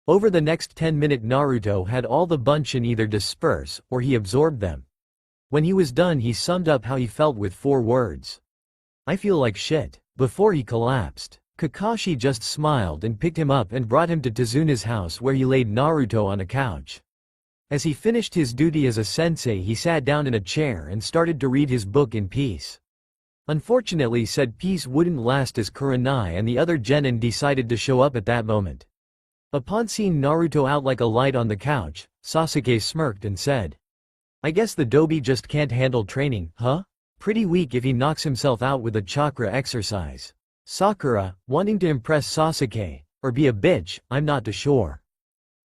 Over the next 10-minute Naruto had all the Bunshin either disperse or he absorbed them. When he was done he summed up how he felt with 4 words. "I feel like shit." Before he collapsed, Kakashi just smiled and picked him up and brought him to Tazuna's house where he laid Naruto on a couch. As he finished his duty as a sensei he sat down in a chair and started to read his book in peace. Unfortunately said peace wouldn't last as Kurenai and the other genin decided to show up at that moment. Upon seeing Naruto out like a light on the couch, Sasuke smirked and said, "I guess the Dobi just can't handle training, huh? Pretty weak if he knocks himself out with a chakra exercise." Sakura, wanting to impress Sasuke, or be a bitch, I'm not too sure,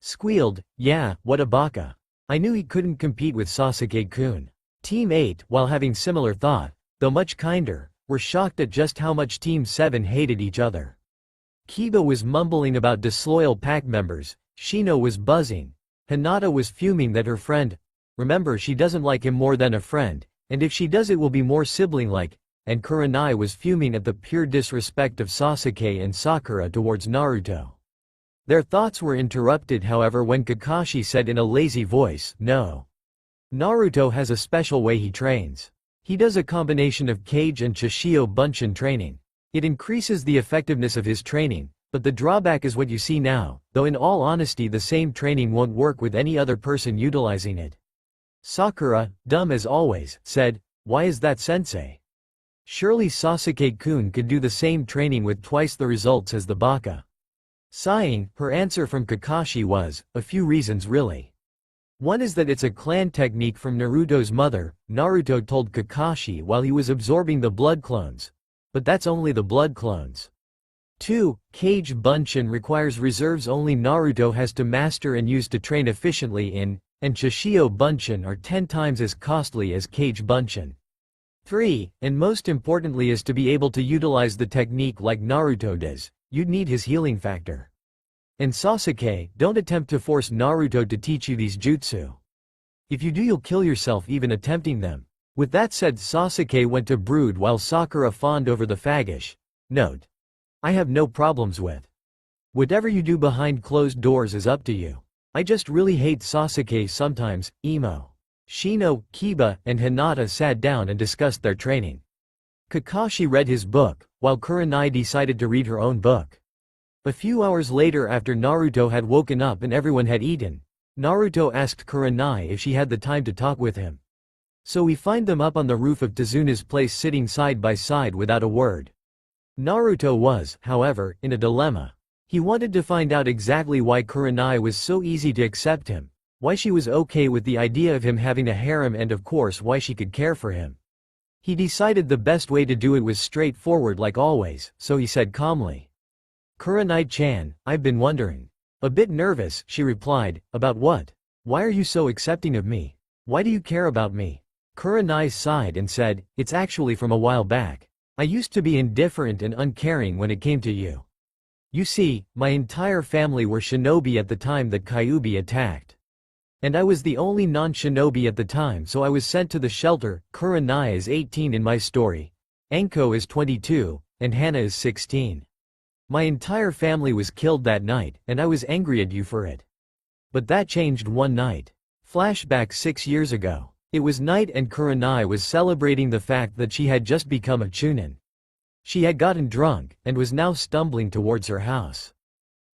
squealed, "Yeah, what a baka. I knew he couldn't compete with Sasuke-kun." Team 8, while having similar thought, though much kinder, were shocked at just how much Team 7 hated each other. Kiba was mumbling about disloyal pack members, Shino was buzzing, Hinata was fuming that her friend, remember she doesn't like him more than a friend, and if she does it will be more sibling-like, and Kurenai was fuming at the pure disrespect of Sasuke and Sakura towards Naruto. Their thoughts were interrupted however when Kakashi said in a lazy voice, "No. Naruto has a special way he trains. He does a combination of Kage and Shishio Bunshin training. It increases the effectiveness of his training, but the drawback is what you see now, though in all honesty the same training won't work with any other person utilizing it." Sakura, dumb as always, said, "Why is that sensei? Surely Sasuke-kun could do the same training with twice the results as the baka." Sighing, her answer from Kakashi was, "A few reasons really. One is that it's a clan technique from Naruto's mother," Naruto told Kakashi while he was absorbing the blood clones. "But that's only the blood clones. 2. Kage Bunshin requires reserves only Naruto has to master and use to train efficiently in, and Shishio Bunshin are 10 times as costly as Kage Bunshin. 3. And most importantly is to be able to utilize the technique like Naruto does, you'd need his healing factor. And Sasuke, don't attempt to force Naruto to teach you these jutsu. If you do you'll kill yourself even attempting them." With that said Sasuke went to brood while Sakura fawned over the faggish. Note. I have no problems with. Whatever you do behind closed doors is up to you. I just really hate Sasuke sometimes, emo. Shino, Kiba, and Hinata sat down and discussed their training. Kakashi read his book, while Kurenai decided to read her own book. A few hours later after Naruto had woken up and everyone had eaten, Naruto asked Kurenai if she had the time to talk with him. So we find them up on the roof of Tazuna's place sitting side by side without a word. Naruto was, however, in a dilemma. He wanted to find out exactly why Kurenai was so easy to accept him, why she was okay with the idea of him having a harem and of course why she could care for him. He decided the best way to do it was straightforward like always, so he said calmly, "Kurenai-chan, I've been wondering." A bit nervous, she replied, "About what? Why are you so accepting of me? Why do you care about me?" Kurenai sighed and said, "It's actually from a while back. I used to be indifferent and uncaring when it came to you. You see, my entire family were shinobi at the time that Kyuubi attacked. And I was the only non-shinobi at the time, so I was sent to the shelter. Kurenai is 18 in my story. Enko is 22, and Hana is 16. My entire family was killed that night, and I was angry at you for it. But that changed one night. Flashback 6 years ago. It was night and Kurenai was celebrating the fact that she had just become a chunin. She had gotten drunk, and was now stumbling towards her house.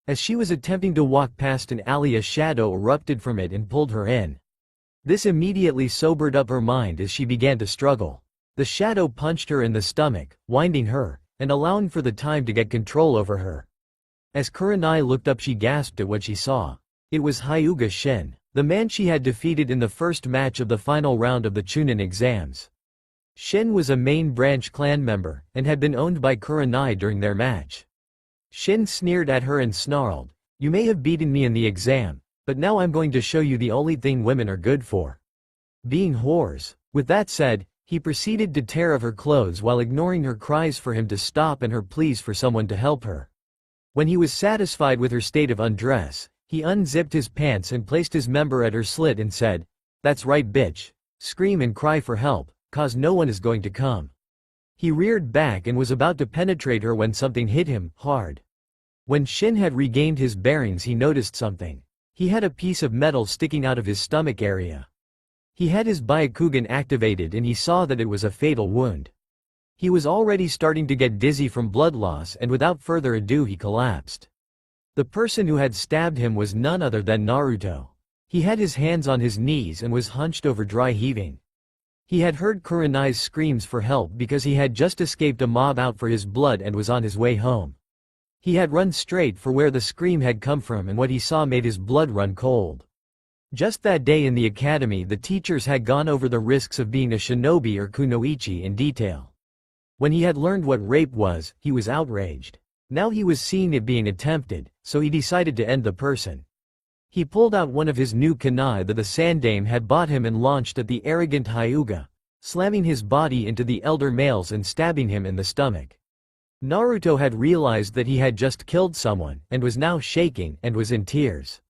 As she was attempting to walk past an alley, a shadow erupted from it and pulled her in. This immediately sobered up her mind as she began to struggle. The shadow punched her in the stomach, winding her, and allowing for the time to get control over her. As Kurenai looked up, she gasped at what she saw. It was Hyuga Shin, the man she had defeated in the first match of the final round of the Chunin exams. Shin was a main branch clan member, and had been owned by Kurenai during their match. Shin sneered at her and snarled, "You may have beaten me in the exam, but now I'm going to show you the only thing women are good for. Being whores." With that said, he proceeded to tear of her clothes while ignoring her cries for him to stop and her pleas for someone to help her. When he was satisfied with her state of undress, he unzipped his pants and placed his member at her slit and said, "That's right, bitch. Scream and cry for help, cause no one is going to come." He reared back and was about to penetrate her when something hit him, hard. When Shin had regained his bearings, he noticed something. He had a piece of metal sticking out of his stomach area. He had his Byakugan activated and he saw that it was a fatal wound. He was already starting to get dizzy from blood loss, and without further ado he collapsed. The person who had stabbed him was none other than Naruto. He had his hands on his knees and was hunched over, dry heaving. He had heard Kurenai's screams for help because he had just escaped a mob out for his blood and was on his way home. He had run straight for where the scream had come from, and what he saw made his blood run cold. Just that day in the academy, the teachers had gone over the risks of being a shinobi or kunoichi in detail. When he had learned what rape was, he was outraged. Now he was seeing it being attempted, so he decided to end the person. He pulled out one of his new kunai that the Sandame had bought him and launched at the arrogant Hyuga, slamming his body into the elder males and stabbing him in the stomach. Naruto had realized that he had just killed someone, and was now shaking, and was in tears.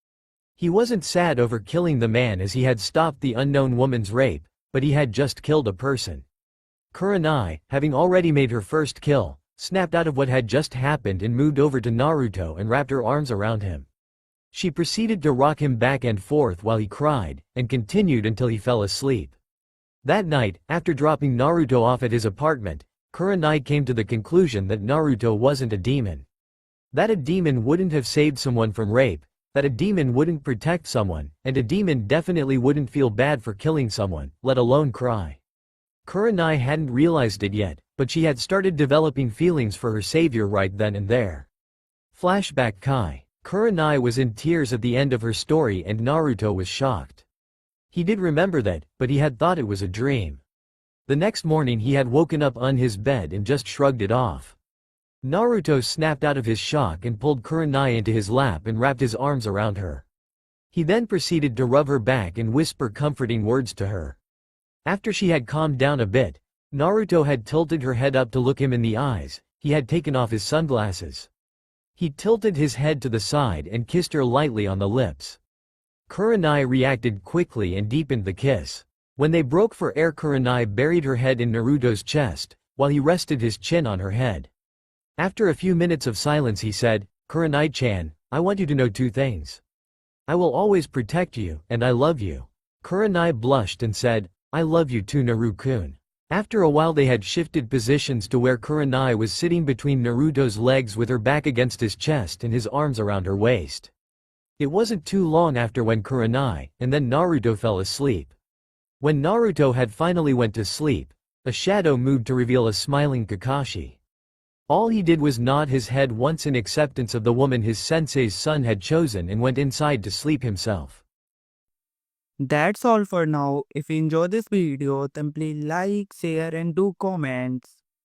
He wasn't sad over killing the man as he had stopped the unknown woman's rape, but he had just killed a person. Kurenai, having already made her first kill, snapped out of what had just happened and moved over to Naruto and wrapped her arms around him. She proceeded to rock him back and forth while he cried, and continued until he fell asleep. That night, after dropping Naruto off at his apartment, Kurenai came to the conclusion that Naruto wasn't a demon. That a demon wouldn't have saved someone from rape, that a demon wouldn't protect someone, and a demon definitely wouldn't feel bad for killing someone, let alone cry. Kurenai hadn't realized it yet, but she had started developing feelings for her savior right then and there. Flashback Kai. Kurenai was in tears at the end of her story and Naruto was shocked. He did remember that, but he had thought it was a dream. The next morning he had woken up on his bed and just shrugged it off. Naruto snapped out of his shock and pulled Kurenai into his lap and wrapped his arms around her. He then proceeded to rub her back and whisper comforting words to her. After she had calmed down a bit, Naruto had tilted her head up to look him in the eyes. He had taken off his sunglasses. He tilted his head to the side and kissed her lightly on the lips. Kurenai reacted quickly and deepened the kiss. When they broke for air, Kurenai buried her head in Naruto's chest, while he rested his chin on her head. After a few minutes of silence he said, "Kurenai-chan, I want you to know two things. I will always protect you, and I love you." Kurenai blushed and said, "I love you too, Naru-kun." After a while they had shifted positions to where Kurenai was sitting between Naruto's legs with her back against his chest and his arms around her waist. It wasn't too long after when Kurenai, and then Naruto fell asleep. When Naruto had finally went to sleep, a shadow moved to reveal a smiling Kakashi. All he did was nod his head once in acceptance of the woman his sensei's son had chosen and went inside to sleep himself. That's all for now. If you enjoy this video, then please like, share and do comments.